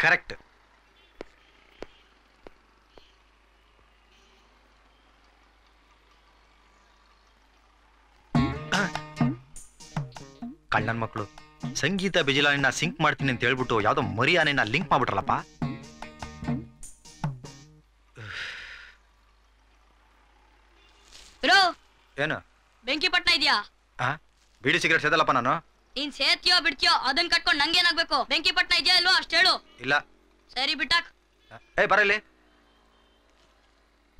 Correct. ಕಳ್ಳನ್ ಮಕ್ಕಳು ಸಂಗೀತ ಬಿಜಿಲಾನಿನ sync ಮಾಡ್ತೀನಿ ಅಂತ ಹೇಳ್ಬಿಟ್ಟು ಯಾವ್ದೋ ಮರಿಯಾನೆನ ಲಿಂಕ್ ಮಾಡ್ಬಿಟ್ರಲ್ಲಪ್ಪ. ಏನು ಬೆಂಕಿ ಪಟ್ನ ಇದೆಯಾ? ಬೀಡಿ ಸಿಗರೇಟ್ ಸೇದಲ್ಲಪ್ಪ ನಾನು. ನೀನ್ ಸೇರ್ತೀಯೋ ಬಿಡ್ತೀಯೋ ಅದನ್ನ ಕಟ್ಕೊಂಡು ನಂಗೇನಾಗ್ಬೇಕು? ಬೆಂಕಿ ಪಟ್ನ ಇದೆಯಾ ಇಲ್ವೋ ಅಷ್ಟು ಹೇಳು. ಇಲ್ಲ. ಸರಿ ಬಿಟ್ಟಾಕ್. ಬರಲಿ.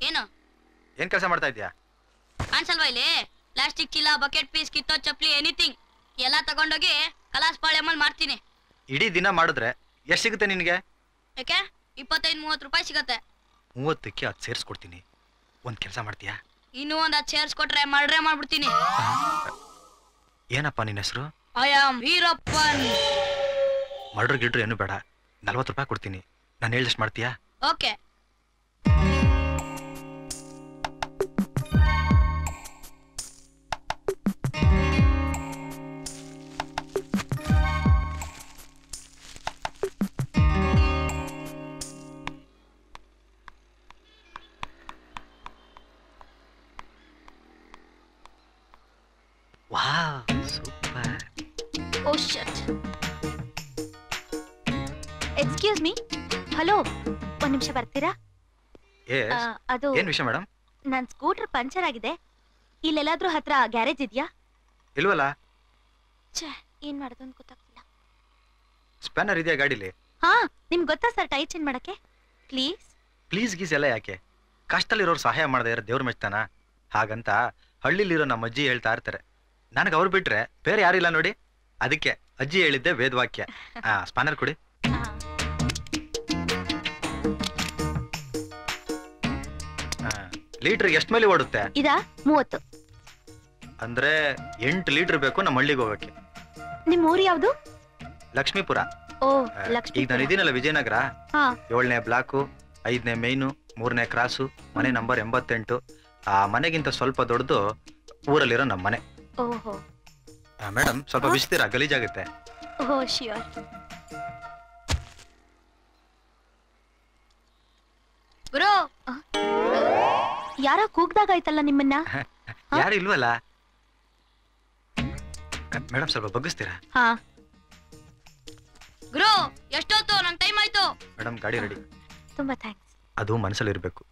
ಏನು ಏನ್ ಕೆಲಸ ಮಾಡ್ತಾ ಇದ್ಯಾ? ಕಾಣಿಸಲ್ವಾ ಇಲ್ಲಿ? ಪ್ಲಾಸ್ಟಿಕ್ ಚೀಲ, ಬಕೆಟ್ ಪೀಸ್, ಕಿತ್ತೋ ಚಪ್ಲಿ, ಎನಿಥಿಂಗ್ ಎಲ್ಲ ತಗೊಂಡೋಗಿ ಕಲಾಸ್ ಪಾಳ್ಯಮ್ಮಲ್ ಮಾಡ್ತೀನಿ. ಇಡೀ ದಿನ ಮಾಡಿದ್ರೆ ಎಷ್ಟು ಸಿಗುತ್ತೆ ನಿನ್ಗೆ? ಯಾಕೆ 25-30 ರೂಪಾಯಿ ಸಿಗತ್ತೆ. 30ಕ್ಕೆ 10 ಸೇರಿಸ್ಕೊಡ್ತೀನಿ. ಒಂದ್ ಕೆಲಸ ಮಾಡ್ತೀಯಾ? ಇನ್ನೂ ಒಂದ್ 10 ಸೇರಿಸ್ಕೊಟ್ರೆ ಮರ್ಡ್ರೆ ಮಾಡ್ಬಿಡ್ತೀನಿ. ಏನಪ್ಪ ನಿನ್ನ ಹೆಸರು? I am Veerappan. ಮರ್ಡರ್ ಗಿಡ್ರು ಏನು ಬೇಡ, 40 ರೂಪಾಯಿ ಕೊಡ್ತೀನಿ. ನಾನು ಹೇಳಿದಷ್ಟು ಮಾಡ್ತೀಯಾ? Okay. Wow, super. Oh shit. Excuse me. Hello, ಒಂದ್ ನಿಮಿಷ ಬರ್ತೀರಾ? ಅದು ಏನ್ ವಿಷಯ ಮೇಡಮ್? ನನ್ ಸ್ಕೂಟರ್ ಪಂಚರ್ ಆಗಿದೆ. ಇಲ್ಲೆಲ್ಲಾದ್ರೂ ಹತ್ರ ಗ್ಯಾರೇಜ್ ಇದೆಯಾ? ಇಲ್ವಲ್ಲ. ಛೇ, ಏನ್ ಮಾಡೋದು ಅಂತ ಗೊತ್ತಾಗ್ತಿಲ್ಲ. ಸ್ಪ್ಯಾನರ್ ಇದೆಯಾ ಗಾಡಿಲಿ? ಹಾ, ನಿಮ್ಗೆ ಗೊತ್ತಾ ಸರ್ ಟೈರ್ ಚೇಂಜ್ ಮಾಡಕ್ಕೆ? ಪ್ಲೀಸ್. ಪ್ಲೀಸ್ ಗೀಸ್ ಎಲ್ಲ ಯಾಕೆ? ಕಷ್ಟದಲ್ಲಿರೋರು ಸಹಾಯ ಮಾಡದೇ ಇರೋ ದೇವ್ರ ಮೆಚ್ತಾನ. ಹಾಗಂತ ಹಳ್ಳಿಲಿರೋ ನಮ್ಮ ಅಜ್ಜಿ ಹೇಳ್ತಾ ಇರ್ತಾರೆ. ನನಗೆ ಅವ್ರು ಬಿಟ್ರೆ ಬೇರೆ ಯಾರಿಲ್ಲ ನೋಡಿ. ಅದಕ್ಕೆ ಅಜ್ಜಿ ಹೇಳಿದ್ದೆ ವೇದವಾಕ್ಯ. ಸ್ಪ್ಯಾನರ್ ಕೊಡಿ. ಲೀಟರ್ಗೆ ಎಷ್ಟು ಮೇಲೆ ಓಡುತ್ತೆ? ಇದಾ 30. ಅಂದ್ರೆ 8 ಲೀಟರ್ ಬೇಕು ನಮ್ಮ ಹಳ್ಳಿಗೆ ಹೋಗಕ್ಕೆ. ನಿಮ್ ಊರು ಯಾವ್ದು? ಲಕ್ಷ್ಮೀಪುರ. ಓ, ಈಗ ಲಕ್ಷ್ಮೀಪುರ. ನಾನು ಇದೀನಲ್ಲ ವಿಜಯನಗರ. 7ನೇ ಬ್ಲಾಕು, 5ನೇ ಮೈನು, 3ನೇ ಕ್ರಾಸು, ಮನೆ ನಂಬರ್ 88. ಆ ಮನೆಗಿಂತ ಸ್ವಲ್ಪ ದೊಡ್ಡದು ಊರಲ್ಲಿರೋ ನಮ್ಮ ಮನೆ. ಓಹೋ. ಮೇಡಮ್ ಸ್ವಲ್ಪ ಬಿಸ್ತೀರಾ? ಗಲೀಜಾಗುತ್ತೆ. ಓಹೋ, ಶ್ಯೂರ್. ಬ್ರೋ, ಯಾರೋ ಕೂಗ್ದಾಗಾಯ್ತಲ್ಲ ನಿಮ್ಮನ್ನ. ಯಾರು ಇಲ್ವಲ್ಲ. ಮೇಡಮ್ ಸ್ವಲ್ಪ ಬಗ್ಗಿಸ್ತೀರಾ? ಹಾ. ಗುರು, ಎಷ್ಟೊತ್ತು? ನಂಗೆ ಟೈಮ್ ಆಯ್ತು. ಮೇಡಮ್ ಗಾಡಿ ರೆಡಿ. ತುಂಬಾ ಥ್ಯಾಂಕ್ಸ್. ಅದು ಮನಸ್ಸಲ್ಲಿ ಇರಬೇಕು,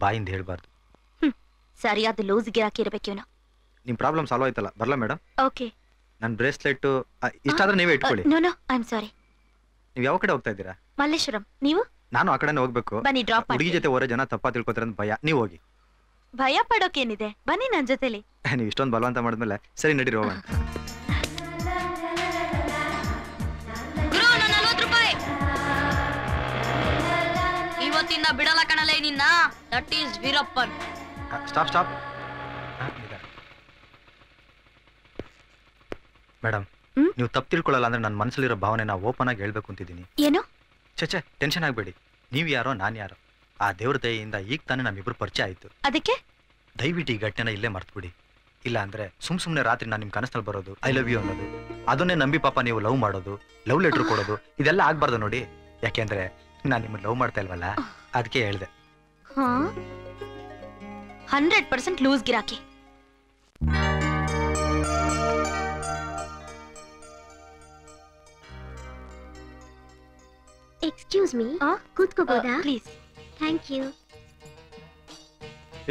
ಬಾಯಿಂದ ಹೇಳ್ಬಾರ್ದು. ಸರಿಯಾದ ಲೂಸ್ ಗಿರಾಕಿ ಇರ್ಬೇಕು ಇವನು. ನಿಮ್ ಪ್ರಾಬ್ಲಮ್ ಸಾಲ್ವ್ ಆಯ್ತಲ್ಲ, ಬರ್ಲಾ ಮೇಡಮ್? ಓಕೆ. ನನ್ನ ಬ್ರೇಸ್ಲೆಟ್ ಇಷ್ಟಾದ್ರೆ ನೀವೇ ಇಟ್ಕೊಳ್ಳಿ. No no, I am sorry. ನೀವು ಯಾವ ಕಡೆ ಹೋಗ್ತಾ ಇದ್ದೀರಾ? ಮಲ್ಲೇಶ್ವರಂ. ನೀವು? ನಾನು ಆ ಕಡೆನೇ ಹೋಗ್ಬೇಕು. ಬನ್ನಿ, ಡ್ರಾಪ್ ಮಾಡಿ. ಹುಡುಗಿ ಜೊತೆ ಹೋದ್ರೆ ಜನ ತಪ್ಪಾ ತಿಳ್ಕೊತಾರೆ ಅಂತ ಭಯ. ನೀವು ಹೋಗಿ. ಭಯ ಪಡೋಕೇನಿದೆ, ಬನ್ನಿ ನನ್ನ ಜೊತೆಲಿ. ನೀವು ಇಷ್ಟೊಂದು ಬಲವಂತ ಮಾಡಿದ್ಮೇಲೆ ಸರಿ ನಡೀರಿ ಹೋಗೋಣ. ಗುರು, ನನ್ನ 40 ರೂಪಾಯಿ ಇವತ್ತಿಂದ ಬಿಡಲ್ಲ ಕಣಲೇ ನಿನ್ನ. That is Veerappan. Stop stop. Madam, ನೀವು ತಪ್ಪು ತಿಳ್ಕೊಳ್ಳಲ್ಲ ಅಂದ್ರೆ ನನ್ನ ಮನಸ್ಸಲ್ಲಿರೋ ಭಾವನೆನ ಓಪನ್ ಆಗಿ ಹೇಳ್ಬೇಕು ಅಂತಿದ್ದೀನಿ. ಏನು? ಚಚೆ, ಟೆನ್ಷನ್ ಆಗಬೇಡಿ. ನೀವು ಯಾರೋ ನಾನು ಯಾರೋ. ಆ ದೇವ್ರ ದಯೆಯಿಂದ ಈಗ ತಾನೇ ನಮ್ಮಿಬ್ರು ಪರಿಚಯ ಆಯ್ತು. ಅದಕ್ಕೆ ದಯವಿಟ್ಟು ಈ ಘಟನೆನ ಇಲ್ಲೇ ಮರ್ತ್ಬಿಡಿ. ಇಲ್ಲ ಅಂದ್ರೆ ಸುಮ್ನೆ ರಾತ್ರಿ ನಾನು ನಿಮ್ ಕನಸಲ್ಲಿ ಬರೋದು, ಐ ಲವ್ ಯು ಅನ್ನೋದು, ಅದನ್ನೇ ನಂಬಿ ಪಾಪ ನೀವು ಲವ್ ಮಾಡೋದು, ಲವ್ ಲೆಟರ್ ಕೊಡೋದು, ಇದೆಲ್ಲ ಆಗ್ಬಾರ್ದು ನೋಡಿ. ಯಾಕೆಂದ್ರೆ ನಾನು ನಿಮ್ಮನ್ನ ಲವ್ ಮಾಡ್ತಾ ಇಲ್ವಲ್ಲ, ಅದಕ್ಕೆ ಹೇಳ್ದೆ. 100% ಲೂಸ್ ಗಿರಾಕಿ. ಎಕ್ಸ್ಕ್ಯೂಸ್ ಮೀ, ಕೂತ್ಕೋಬೋದಾ? ಪ್ಲೀಸ್. Thank you.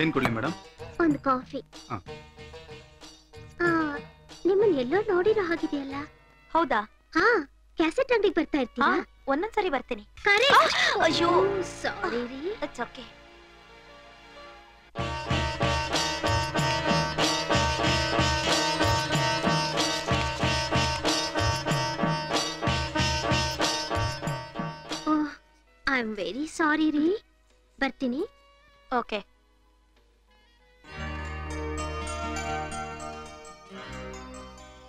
ಏನ್ ಕೊಡ್ಲಿ ಮೇಡಮ್? ಒಂದು ಕಾಫಿ. ನಿಮ್ಮನ್ನ ಎಲ್ಲೋ ನೋಡಿರೋ ಹಾಗಿದೆಯಲ್ಲ. ಹೌದಾ? ಹಾ, ಕ್ಯಾಸೆಟ್ ಅಂಗಡಿಗೆ ಬರ್ತಾ ಇರ್ತೀರಾ? ಒಂದೊಂದ್ಸರಿ ಬರ್ತೀನಿ. ಕರೆಕ್ಟ್. ಅಯ್ಯೋ, ಸಾರಿ ರೀ. It's okay. I am very sorry ರೀ. ಬರ್ತೀನಿ. ಓಕೆ.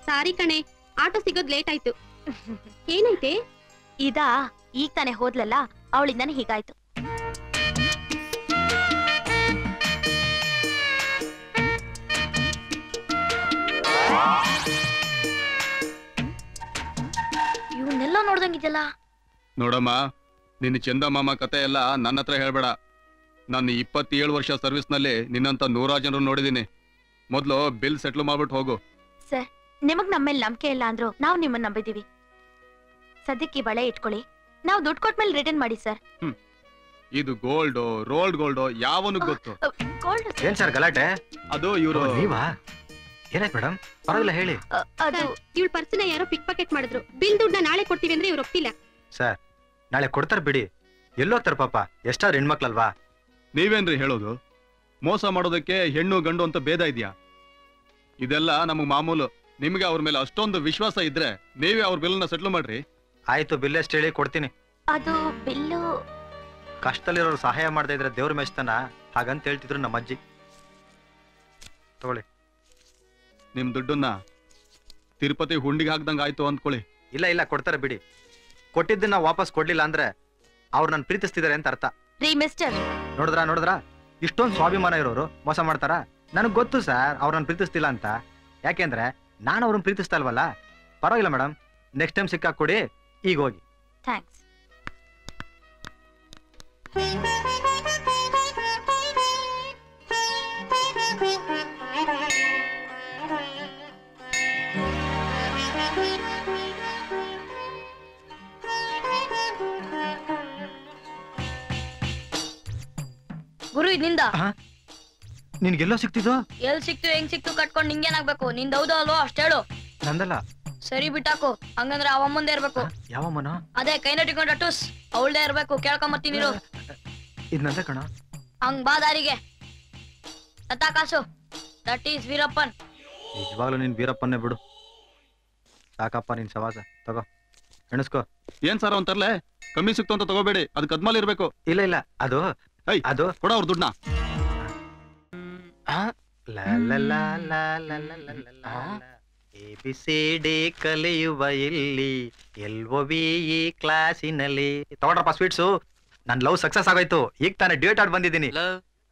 ಸಾರಿ ಕಣೆ, ಆಟೋ ಸಿಗೋದ್ ಲೇಟ್ ಆಯ್ತು. ಏನೈತೆ? ಇದಾ ಈಗ ತಾನೇ ಹೋದ್ಲಲ್ಲ, ಅವಳಿಂದಾನೆ ಹೀಗಾಯ್ತು. ಇವನ್ನೆಲ್ಲ ನೋಡ್ದಂಗಿದೆಯಲ್ಲ. ನೋಡಮ್ಮ, ನಿನ್ನ ಚಂದ ಮಾಮ ಕತೆ ಎಲ್ಲ ನನ್ನ ಹತ್ರ ಹೇಳ್ಬೇಡ. ನಾನು 27 ವರ್ಷ ಸರ್ವಿಸ್ನಲ್ಲಿ ನಿನ್ನಂತ 100 ಜನರು ನೋಡಿದೀನಿ. ಮೊದ್ಲು ಬಿಲ್ ಸೆಟ್ಲ್ ಮಾಡ್ಬಿಟ್ಟು ಹೋಗು. ಸರ್, ನಿಮಗ್ ನಮ್ಮೇಲೆ ನಂಬಿಕೆ ಇಲ್ಲ ಅಂದ್ರು ನಾವು ನಿಮ್ಮನ್ನ ನಂಬಿದೀವಿ. ಸದ್ಯಕ್ಕೆ ಈ ಬಳೆ ಇಟ್ಕೊಳ್ಳಿ, ನಾವು ದುಡ್ಡು ಕೊಟ್ಮೇಲೆ ರಿಟರ್ನ್ ಮಾಡಿ ಸರ್. ಇದು ಗೋಲ್ಡ್, ರೋಲ್ಡ್ ಗೋಲ್ಡ್ ಯಾವನಿಗೆ ಗೊತ್ತು? ಗೋಲ್ಡ್ ಏನ್ ಸರ್ ಗಲಾಟೆ? ಅದು ಇವರು. ನೀವಾ? ಏನಾಯ್ತು ಮೇಡಮ್? ಪರವಾಗಿಲ್ಲ ಹೇಳಿ. ಅದು ಇವಳ ಪರ್ಸನ ಯಾರೋ ಪಿಕ್ ಪಾಕೆಟ್ ಮಾಡಿದ್ರು. ಬಿಲ್ ದುಡ್ಡನ್ನ ನಾಳೆ ಕೊಡ್ತೀವಿ ಅಂದ್ರೆ ಇವ್ರು ಒಪ್ತಿಲ್ಲ. ಸರ್, ನಾಳೆ ಕೊಡ್ತಾರ ಬಿಡಿ. ಎಲ್ಲೋಗ್ತಾರ ಪಾಪ, ಎಷ್ಟಾದ್ರು ಹೆಣ್ಮಕ್ಳಲ್ವಾ? ನೀವೇನ್ರಿ ಹೇಳೋದು? ಮೋಸ ಮಾಡೋದಕ್ಕೆ ಹೆಣ್ಣು ಗಂಡು ಅಂತ ಭೇದ ಇದೆಯಾ? ಇದೆಲ್ಲ ನಮಗ್ ಮಾಮೂಲು. ನಿಮ್ಗೆ ಅವ್ರ ಮೇಲೆ ಅಷ್ಟೊಂದು ವಿಶ್ವಾಸ ಇದ್ರೆ ನೀವೇ ಅವ್ರ ಬಿಲ್ನ ಸೆಟ್ಲ್ ಮಾಡ್ರಿ. ಆಯ್ತು, ಬಿಲ್ ಎಷ್ಟು ಹೇಳಿ ಕೊಡ್ತೀನಿ. ಅದು ಬಿಲ್ಲು ಕಷ್ಟದಲ್ಲಿರೋರು ಸಹಾಯ ಮಾಡದೇ ಇದ್ರೆ ದೇವ್ರ ಮೆಚ್ತಾನ, ಹಾಗಂತ ಹೇಳ್ತಿದ್ರು ನಮ್ಮ ಅಜ್ಜಿ. ತಗೊಳ್ಳಿ. ನಿಮ್ ದುಡ್ಡನ್ನ ತಿರುಪತಿ ಹುಂಡಿಗೆ ಹಾಕ್ದಂಗ ಆಯ್ತು ಅಂದ್ಕೊಳ್ಳಿ. ಇಲ್ಲ ಕೊಡ್ತಾರೆ ಬಿಡಿ. ಕೊಟ್ಟಿದ್ದನ್ನ ವಾಪಸ್ ಕೊಡ್ಲಿಲ್ಲ ಅಂದ್ರೆ ಅವ್ರು ನನ್ ಪ್ರೀತಿಸ್ತಿದಾರೆ ಅಂತ ಅರ್ಥ. ರೀ ಮಿಸ್ಟರ್, ನೋಡಿದ್ರಾ ಇಷ್ಟೊಂದು ಸ್ವಾಭಿಮಾನ ಇರೋರು ಮೋಸ ಮಾಡ್ತಾರ? ನನಗ್ ಗೊತ್ತು ಸರ್ ಅವ್ರು ನನ್ ಪ್ರೀತಿಸ್ತಿಲ್ಲ ಅಂತ. ಯಾಕೆಂದ್ರೆ ನಾನು ಅವ್ರನ್ನ ಪ್ರೀತಿಸ್ತಾ ಇಲ್ವಲ್ಲ. ಪರವಾಗಿಲ್ಲ ಮೇಡಮ್, ನೆಕ್ಸ್ಟ್ ಟೈಮ್ ಸಿಕ್ಕಾಕ್ ಕೊಡಿ. ಈಗ ಹೋಗಿ. ಥ್ಯಾಂಕ್ಸ್. ಗುರು ಇದ್ನಿಂದ ನಿನ್ಗೆಲ್ಲೋ ಸಿಕ್ತಿದ್ದು? ಎಲ್ ಸಿಕ್ತು ಹೆಂಗ್ ಸಿಕ್ತು ಕಟ್ಕೊಂಡ್ ನಿಂಗೇನಾಗ್ಬೇಕು? ನಿಂದ ಹೌದಾ ಅಲ್ವೋ ಅಷ್ಟೇಳು. ನಂದಲ್ಲ. ಸರಿ ಬಿಟ್ಟಾಕು, ಹಂಗಂದ್ರೆ ಅವಮ್ಮಂದೇ ಇರ್ಬೇಕು. ಯಾವ ಮನ? ಅದೇ ಕೈನ ಟಿಕೊಂಡ ಟುಸ್ ಅವಳ್ದೇ ಇರ್ಬೇಕು. ಕೇಳ್ಕೊಂಬತ್ತೀನಿ ನೀರು. ಇದ್ ನಂದೆ ಕಣ. ಹಂಗ್ ಬಾ ದಾರಿಗೆ. ತತ್ತಾ ಕಾಸು. That is Veerappan. ನಿಜವಾಗ್ಲೂ ನೀನ್ ವೀರಪ್ಪನ್ನೇ ಬಿಡು. ಸಾಕಪ್ಪ ನಿನ್ ಸವಾಸ. ತಗೋ, ಎಣಸ್ಕೋ. ಏನ್ ಸರ್ ಒಂತರ್ಲೆ ಕಮ್ಮಿ ಸಿಕ್ತು ಅಂತ ತಗೋಬೇಡಿ, ಅದು ಕದ್ಮಾಲ್ ಇರ್ಬೇಕು. ಇಲ್ಲ ಅದು ಅದು ಕೊಡ ಅವ್ರ ದುಡ್ಡನ್ನ. ABCD ಕಲಿಯುವ ಇಲ್ಲಿ LOVE ಕ್ಲಾಸಿನಲ್ಲಿ. ತಗೊಂಡ್ರಪ್ಪ ಸ್ವೀಟ್ಸು. ನನ್ ಲವ್ ಸಕ್ಸಸ್ ಆಗೋಯ್ತು. ಈಗ ತಾನೇ ಡ್ಯೂಯೇಟ್ ಆಡ್ ಬಂದಿದ್ದೀನಿ.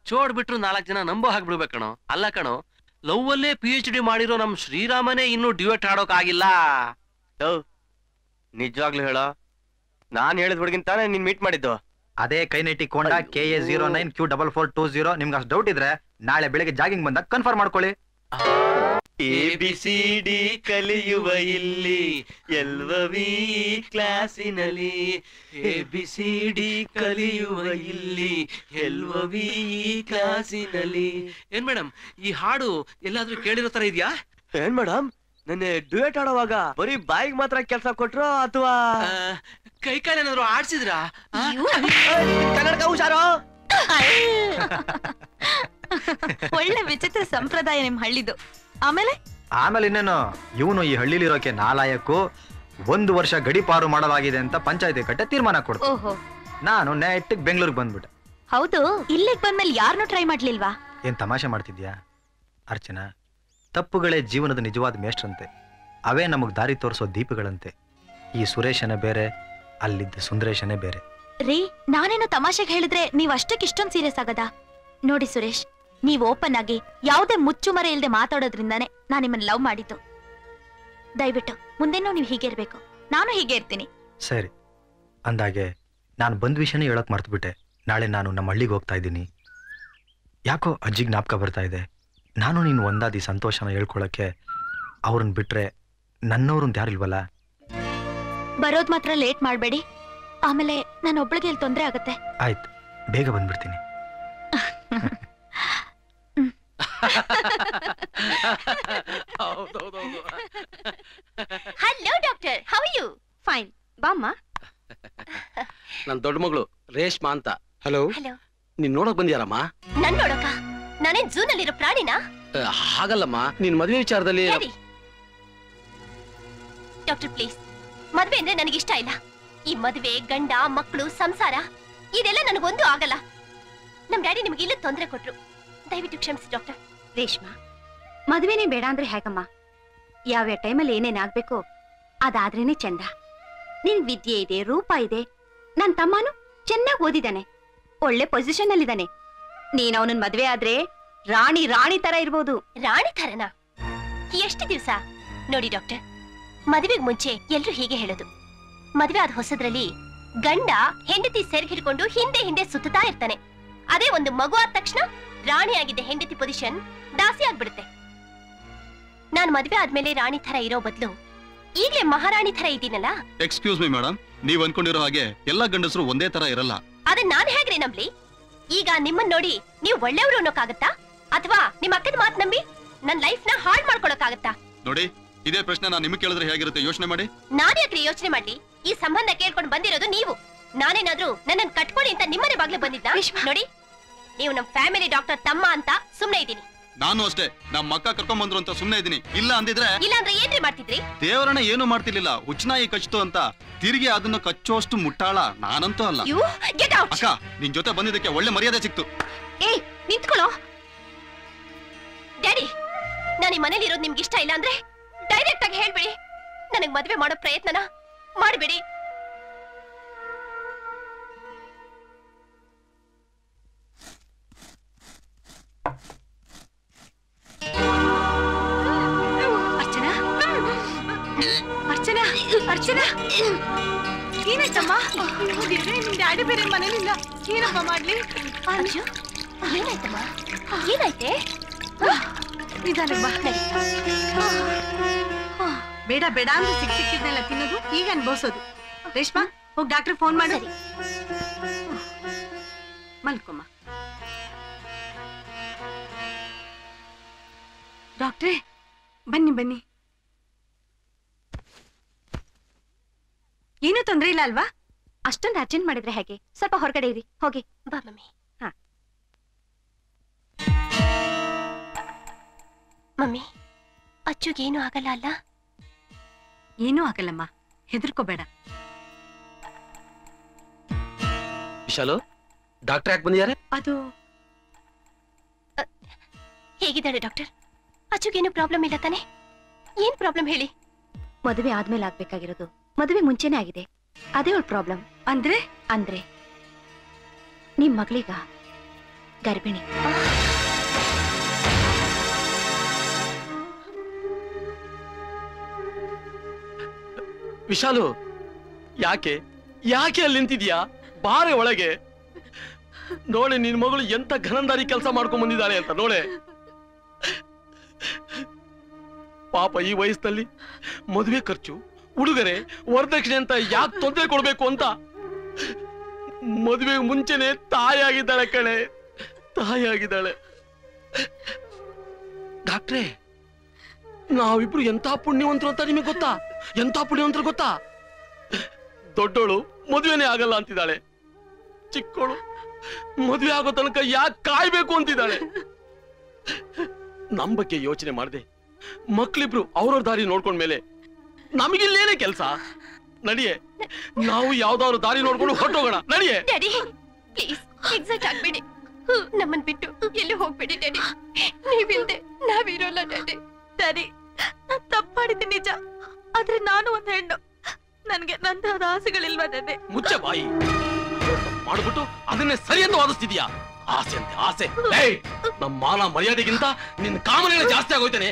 ಚೋಡ್ ಬಿಟ್ರು 4 ಜನ ನಂಬೋ ಹಾಕ್ಬಿಡ್ಬೇಕು ಕಣೋ. ಅಲ್ಲ ಕಣೋ, ಲವ್ ಅಲ್ಲೇ PhD ಮಾಡಿರೋ ನಮ್ ಶ್ರೀರಾಮನೇ ಇನ್ನೂ ಡ್ಯೂಯೇಟ್ ಆಡೋಕ್ ಆಗಿಲ್ಲ. ನಿಜವಾಗ್ಲೂ ಹೇಳೋ, ನಾನ್ ಹೇಳಿದ್ ಹುಡುಗಿನ ತಾನೇ ನೀನ್ ಮೀಟ್ ಮಾಡಿದ್ದು. ಅದೇ ಕೈನೆಟಿ ಕೊಂಡ KA09Q4420. ನಿಮ್ಗೆ ಅಷ್ಟು ಡೌಟ್ ಇದ್ರೆ ನಾಳೆ ಬೆಳಿಗ್ಗೆ ಜಾಗಿಂಗ್ ಬಂದಾಗ ಕನ್ಫರ್ಮ್ ಮಾಡ್ಕೊಳ್ಳಿ. ABCD ಕಲಿಯುವ ಇಲ್ಲಿ LOVE ಕ್ಲಾಸಿನಲ್ಲಿ. ABCD ಕಲಿಯುವ ಇಲ್ಲಿ LOVE ಕ್ಲಾಸಿನಲ್ಲಿ. ಏನ್ ಮೇಡಮ್, ಈ ಹಾಡು ಎಲ್ಲಾದ್ರೂ ಕೇಳಿರೋ ತರ ಇದ್ಯಾ? ಏನ್ ಮೇಡಮ್, ನನ್ನ ಡ್ಯೂಯೇಟ್ ಆಡೋವಾಗ ಬರೀ ಬಾಯಿಗೆ ಮಾತ್ರ ಕೆಲಸ ಕೊಟ್ರೋ ಅಥವಾ ಕೈ ಕಾಲ ಏನಾದ್ರು ಆಡ್ಸಿದ್ರಾ? ಕನ್ನಡಕ ಹುಷಾರೋ. ಒಳ್ಳೆ ವಿಚಿತ್ರ ಸಂಪ್ರದಾಯ ನಿಮ್ ಹಳ್ಳಿದು. ಆಮೇಲೆ ಇನ್ನೇನು, ಇವನು ಈ ಹಳ್ಳಿಲಿರೋಕೆ ನಾಲಾಯಕ್ಕೂ 1 ವರ್ಷ ಗಡಿಪಾರು ಮಾಡಲಾಗಿದೆ ಅಂತ ಪಂಚಾಯತಿ ಕಟ್ಟೆ ತೀರ್ಮಾನ ಕೊಡ್ತು. ಓಹೋ, ನಾನು ನೆಟ್ಟಿಗೆ ಬೆಂಗಳೂರಿಗೆ ಬಂದ್ಬಿಟ್ಟೆ. ಹೌದು. ಇಲ್ಲಿಗೆ ಬಂದ್ಮೇಲೆ ಯಾರನ್ನೂ ಟ್ರೈ ಮಾಡ್ಲಿಲ್ವಾ? ಏನ್ ತಮಾಷೆ ಮಾಡ್ತಿದ್ಯಾ ಅರ್ಚನಾ? ತಪ್ಪುಗಳೇ ಜೀವನದ ನಿಜವಾದ ಮೇಷ್ಟ್ರಂತೆ. ಅವೇ ನಮಗ್ ದಾರಿ ತೋರಿಸೋ ದೀಪಗಳಂತೆ. ಈ ಸುರೇಶನೇ ಬೇರೆ, ಅಲ್ಲಿದ್ದ ಸುಂದರೇಶನೇ ಬೇರೆ. ರೀ, ನಾನೇನೋ ತಮಾಷೆಗೆ ಹೇಳಿದ್ರೆ ನೀವ್ ಅಷ್ಟಕ್ಕೆ ಇಷ್ಟೊಂದು ಸೀರಿಯಸ್ ಆಗದ? ನೋಡಿ ಸುರೇಶ್, ನೀವ್ ಓಪನ್ ಆಗಿ ಯಾವುದೇ ಮುಚ್ಚುಮರೆ ಇಲ್ಲದೆ ಮಾತಾಡೋದ್ರಿಂದಾನೇ ನಾನ್ ನಿಮ್ಮನ್ನ ಲವ್ ಮಾಡಿದ್ದು. ದಯವಿಟ್ಟು ಮುಂದೆನೂ ನೀವು ಹೀಗೆ ಇರ್ಬೇಕು, ನಾನು ಹೀಗೆ ಇರ್ತೀನಿ. ಸರಿ, ಅಂದಾಗೆ ನಾನು ಬಂದ್ ವಿಷಯನೇ ಹೇಳಕ್ ಮರ್ತ್ಬಿಟ್ಟೆ. ನಾಳೆ ನಾನು ನಮ್ಮ ಹಳ್ಳಿಗೆ ಹೋಗ್ತಾ ಇದ್ದೀನಿ. ಯಾಕೋ ಅಜ್ಜಿ ಜ್ಞಾಪಕ ಬರ್ತಾ ಇದೆ. ನಾನು ನೀನು ಒಂದಾದಿ ಸಂತೋಷನ ಹೇಳ್ಕೊಳಕ್ಕೆ ಅವ್ರನ್ನ ಬಿಟ್ರೆ ನನ್ನವ್ರಂತ ಯಾರಿಲ್ವಲ್ಲ. ಬರೋದ್ ಮಾತ್ರ ಲೇಟ್ ಮಾಡ್ಬೇಡಿ, ಆಮೇಲೆ ನಾನು ಒಬ್ಳಿಗೆ ಇಲ್ಲಿ ತೊಂದ್ರೆ ಆಗತ್ತೆ. ಆಯ್ತು, ಬೇಗ ಬಂದ್ಬಿಡ್ತೀನಿ. Hello doctor, how are you? Fine, ಬಾಮ್ಮ. ನನ್ ದೊಡ್ಡ ಮಗಳು ರೇಷ್ಮಾ ಅಂತ. Hello, hello. ನೀನ್ ನೋಡಕ್ ಬಂದಿಯಾರಮ್ಮ? ನನ್ ನೋಡಕ? ನಾನೇನ್ ಝೂನಲ್ಲಿರೋ ಪ್ರಾಣಿನಾ? ಹಾಗಲ್ಲಮ್ಮ, ನಿನ್ ಮದ್ವೆ ವಿಚಾರದಲ್ಲಿ. ಡಾಕ್ಟರ್ ಪ್ಲೀಸ್, ಮದ್ವೆ ಅಂದ್ರೆ ನನಗಿಷ್ಟ ಇಲ್ಲ. ಈ ಮದ್ವೆ, ಗಂಡ, ಮಕ್ಕಳು, ಸಂಸಾರ ಇದೆಲ್ಲ ನನಗೊಂದು ಆಗಲ್ಲ. ನಮ್ ಡ್ಯಾಡಿ ನಿಮ್ಗೆ ಇಲ್ಲ ತೊಂದರೆ ಕೊಟ್ರು, ದಯವಿಟ್ಟು ಕ್ಷಮಿಸಿ ಡಾಕ್ಟರ್. ರೇಷ್ಮಾ, ಮದ್ವೆನೇ ಬೇಡ ಅಂದ್ರೆ ಹೇಗಮ್ಮ? ಯಾವ್ಯಾವ ಟೈಮಲ್ಲಿ ಏನೇನಾಗ್ಬೇಕು ಅದಾದ್ರೇನೆ ಚಂದ. ನಿನ್ ವಿದ್ಯೆ ಇದೆ, ರೂಪ ಇದೆ. ನನ್ ತಮ್ಮನು ಚೆನ್ನಾಗಿ ಓದಿದಾನೆ, ಒಳ್ಳೆ ಪೊಸಿಷನ್ ಅಲ್ಲಿದ್ದಾನೆ. ನೀನ್ ಅವನನ್ ಮದ್ವೆ ಆದ್ರೆ ರಾಣಿ ರಾಣಿ ತರ ಇರ್ಬೋದು. ರಾಣಿ ಥರನಾ? ಎಷ್ಟು ದಿವಸ? ನೋಡಿ ಡಾಕ್ಟರ್, ಮದುವೆಗೆ ಮುಂಚೆ ಎಲ್ರು ಹೀಗೆ ಹೇಳೋದು. ಮದುವೆ ಆದ ಹೊಸದ್ರಲ್ಲಿ ಗಂಡ ಹೆಂಡತಿ ಸೆರ್ಗ್ ಹಿಡ್ಕೊಂಡು ಹಿಂದೆ ಹಿಂದೆ ಸುತ್ತಾ ಇರ್ತಾನೆ. ಅದೇ ಒಂದು ಮಗು ಆದ ತಕ್ಷಣ ರಾಣಿ ಆಗಿದ್ದ ಹೆಂಡತಿ ಪೊಸಿಷನ್ ದಾಸಿ ಆಗ್ಬಿಡುತ್ತೆ. ನಾನ್ ಮದ್ವೆ ಆದ್ಮೇಲೆ ರಾಣಿ ತರ ಇರೋ ಬದಲು ಈಗ್ಲೇ ಮಹಾರಾಣಿ ತರ ಇದ್ದೀನಲ್ಲ. ಎಕ್ಸ್ಕ್ಯೂಸ್ ಮಿ ಮೇಡಮ್, ನೀವ್ ಅನ್ಕೊಂಡಿರೋ ಹಾಗೆ ಎಲ್ಲಾ ಗಂಡಸರು ಒಂದೇ ತರ ಇರಲ್ಲ. ಅದನ್ನ ನಾನ್ ಹೇಗ್ರಿ ನಂಬ್ಲಿ? ಈಗ ನಿಮ್ಮನ್ ನೋಡಿ ನೀವ್ ಒಳ್ಳೆಯವರು ಅನ್ನೋಕ್ಕಾಗತ್ತಾ? ಅಥವಾ ನಿಮ್ ಅಕ್ಕದ ಮಾತ್ ನಂಬಿ ನನ್ ಲೈಫ್ ನ ಹಾಳ್ ಮಾಡ್ಕೊಳಕ್ಕಾಗತ್ತಾ? ನೋಡಿ, ಇದೇ ಪ್ರಶ್ನೆ ನಾನು ನಿಮ್ಗೆ ಕೇಳಿದ್ರೆ ಹೇಗಿರುತ್ತೆ ಯೋಚನೆ ಮಾಡಿ. ನಾನ್ ಯಾಕ್ರಿ ಯೋಚನೆ ಮಾಡ್ಲಿ? ಈ ಸಂಬಂಧ ಕೇಳ್ಕೊಂಡು ಬಂದಿರೋದು ನೀವು. ನಾನೇನಾದ್ರೂ ನನ್ನನ್ ಕಟ್ಕೊಡಿ ಅಂತ ನಿಮ್ಮನೆ ಬಾಗ್ಲೆ ಬಂದಿದ್ದ? ನೋಡಿ, ನೀವು ನಮ್ ಫ್ಯಾಮಿಲಿ ಡಾಕ್ಟರ್ ತಮ್ಮ ಅಂತ ಸುಮ್ನೆ ಇದೀನಿ. ನಾನು ಅಷ್ಟೇ, ನಮ್ಮ ಅಕ್ಕ ಕರ್ಕೊಂಡ್ ಬಂದ್ರು ಅಂತ ಸುಮ್ನೆ ಇದೀನಿ. ಇಲ್ಲ ಅಂದಿದ್ರೆ ಇಲ್ಲ ಅಂದ್ರೆ ಏನ್ರಿ ಮಾಡ್ತಿದ್ರಿ? ದೇವರನ್ನ ಏನು ಮಾಡ್ತಿರ್ಲಿಲ್ಲ. ಹುಚ್ಚನಾಯಿ ಕಚ್ಚಿತು ಅಂತ ತಿರುಗಿ ಅದನ್ನ ಕಚ್ಚೋಷ್ಟು ಮುಟ್ಟಾಳ ನಾನಂತೂ ಅಲ್ಲ. You get out. ಅಕ್ಕ, ನಿನ್ ಜೊತೆ ಬಂದಿದ್ದಕ್ಕೆ ಒಳ್ಳೆ ಮರ್ಯಾದೆ ಸಿಕ್ತು. ಏ ನಿಂತ್ಕೊಳ್ಳೋ. ಡ್ಯಾಡಿ, ನಾನು ಈ ಮನೇಲಿ ಇರೋದು ನಿಮ್ಗೆ ಇಷ್ಟ ಇಲ್ಲ ಅಂದ್ರೆ ಡೈರೆಕ್ಟ್ ಆಗಿ ಹೇಳ್ಬಿಡಿ. ನನಗ್ ಮದ್ವೆ ಮಾಡೋ ಪ್ರಯತ್ನನ ಮಾಡ್ಬಿಡಿ. ಅರ್ಚನಾ, ಅರ್ಚನಾ, ಅರ್ಚನಾ, ಏನಾಯ್ತಮ್ಮ? ನಿಮ್ ಡ್ಯಾಡಿ ಬೇರೆ ಮನೇಲಿಲ್ಲ, ಏನಪ್ಪ ಮಾಡ್ಲಿ? ಅಯ್ಯೋ, ಏನಾಯ್ತಮ್ಮ? ಏನಾಯ್ತೆ? ನಿಧಾನ ಬಾ. ಬೇಡ ಬೇಡ ಅಂದ್ರೆ ಸಿಕ್ಕಿದ್ನೆಲ್ಲ ತಿನ್ನೋದು, ಈಗ ಅನ್ಭವಿಸೋದು. ರೇಷ್ಮಾ, ಹೋಗಿ ಡಾಕ್ಟರ್ ಫೋನ್ ಮಾಡಿ. ಮಲ್ಕೊಮ್ಮ. ಡಾಕ್ಟ್ರೇ, ಬನ್ನಿ ಬನ್ನಿ. ಏನೂ ತೊಂದ್ರೆ ಇಲ್ಲ ಅಲ್ವಾ? ಅಷ್ಟೊಂದು ಅರ್ಜೆಂಟ್ ಮಾಡಿದ್ರೆ ಹೇಗೆ? ಸ್ವಲ್ಪ ಹೊರಗಡೆ ಇರಿ. ಹೋಗಿ ಬಾ ಮಮ್ಮಿ. ಹಾ ಮಮ್ಮಿ, ಅಚ್ಚುಗೇನು ಆಗಲ್ಲ ಅಲ್ಲ? ಏನೂ ಆಗಲ್ಲಮ್ಮ, ಹೆದರ್ಕೋಬೇಡ. ವಿಶಾಲು, ಡಾಕ್ಟರ್ ಯಾಕೆ ಬಂದಿದ್ದಾರೆ? ಅದು ಹೇಗಿದ್ದಾಳೆ ಡಾಕ್ಟರ್? ಅಚ್ಚುಗೇನು ಪ್ರಾಬ್ಲಮ್ ಇಲ್ಲ ತಾನೆ? ಏನ್ ಪ್ರಾಬ್ಲಮ್ ಹೇಳಿ? ಮದುವೆ ಆದ್ಮೇಲೆ ಆಗ್ಬೇಕಾಗಿರೋದು ಮದುವೆ ಮುಂಚೆನೆ ಆಗಿದೆ. ಅದೇ ಅವಳ ಪ್ರಾಬ್ಲಮ್. ಅಂದ್ರೆ ಅಂದ್ರೆ ನಿಮ್ ಮಗಳೀಗ ಗರ್ಭಿಣಿ. ವಿಶಾಲು, ಯಾಕೆ ಯಾಕೆ ಅಲ್ಲಿ ನಿಂತಿದ್ಯಾ? ಬಾರೆ ಒಳಗೆ. ನೋಡೆ, ನಿನ್ ಮಗಳು ಎಂತ ಘನಂದಾರಿ ಕೆಲಸ ಮಾಡ್ಕೊಂಡ್ ಬಂದಿದ್ದಾಳೆ ಅಂತ ನೋಡೆ. ಪಾಪ ಈ ವಯಸ್ಸಲ್ಲಿ ಮದುವೆ ಖರ್ಚು, ಉಡುಗೊರೆ, ವರದಕ್ಷಿಣೆ ಅಂತ ಯಾಕೆ ತೊಂದರೆ ಕೊಡ್ಬೇಕು ಅಂತ ಮದುವೆ ಮುಂಚೆನೆ ತಾಯಿಯಾಗಿದ್ದಾಳೆ ಕಣೆ, ತಾಯಿಯಾಗಿದ್ದಾಳೆ. ಡಾಕ್ಟ್ರೇ, ನಾವಿಬ್ರು ಎಂತ ಪುಣ್ಯವಂತರು ಅಂತ ನಿಮಗೆ ಗೊತ್ತಾ? ಎಂತ ಪುಣ್ಯವಂತರು ಗೊತ್ತಾ? ದೊಡ್ಡೋಳು ಮದುವೆನೇ ಆಗಲ್ಲ ಅಂತಿದ್ದಾಳೆ, ಚಿಕ್ಕೋಳು ಮದುವೆ ಆಗೋ ತನಕ ಯಾಕೆ ಕಾಯ್ಬೇಕು ಅಂತಿದ್ದಾಳೆ. ನಮ್ ಬಗ್ಗೆ ಯೋಚನೆ ಮಾಡದೆ ಮಕ್ಳಿಬ್ರು ಅವ್ರವ್ರ ದಾರಿ ನೋಡ್ಕೊಂಡ್ಮೇಲೆ ನಮಗಿಲ್ಲೇನೇ ಕೆಲ್ಸ? ನಡಿಯೇ, ನಾವು ಯಾವ್ದಾದ್ರು ದಾರಿ ನೋಡ್ಕೊಂಡು ಹೊರಟೋಗೋಣ. ನಡಿಯೇ. ಡ್ಯಾಡಿ, ಪ್ಲೀಸ್ ಎಕ್ಸೈಟ್ ಆಗ್ಬೇಡಿ. ನಮ್ಮನ್ ಬಿಟ್ಟು ಎಲ್ಲಿ ಹೋಗ್ಬೇಡಿ ಡ್ಯಾಡಿ. ನೀವಿಲ್ದೆ ನಾವಿರೋಲ್ಲ ಡ್ಯಾಡಿ. ಡ್ಯಾಡಿ, ನಾನ್ ತಪ್ಪು ಮಾಡಿದ್ದೀನಿ ನಿಜ. ಆದ್ರೆ ನಾನು ಒಂದ್ ಹೆಣ್ಣು, ನನ್ಗೆ ನಂತಹದ ಆಸೆಗಳಿಲ್ವಾ ಡ್ಯಾಡಿ? ಮುಚ್ಚೆ ಬಾಯಿ. ಮಾಡ್ಬಿಟ್ಟು ಅದನ್ನೇ ಸರಿ ಅಂತ ವಾದಿಸ್ತಿದ್ಯಾ? ಆಸೆ ಅಂತೆ ಆಸೆ. ನಮ್ಮ ಮಾನ ಮರ್ಯಾದೆಗಿಂತ ನಿನ್ ಕಾಮನೆ ಜಾಸ್ತಿ ಆಗೋಯ್ತಾನೆ.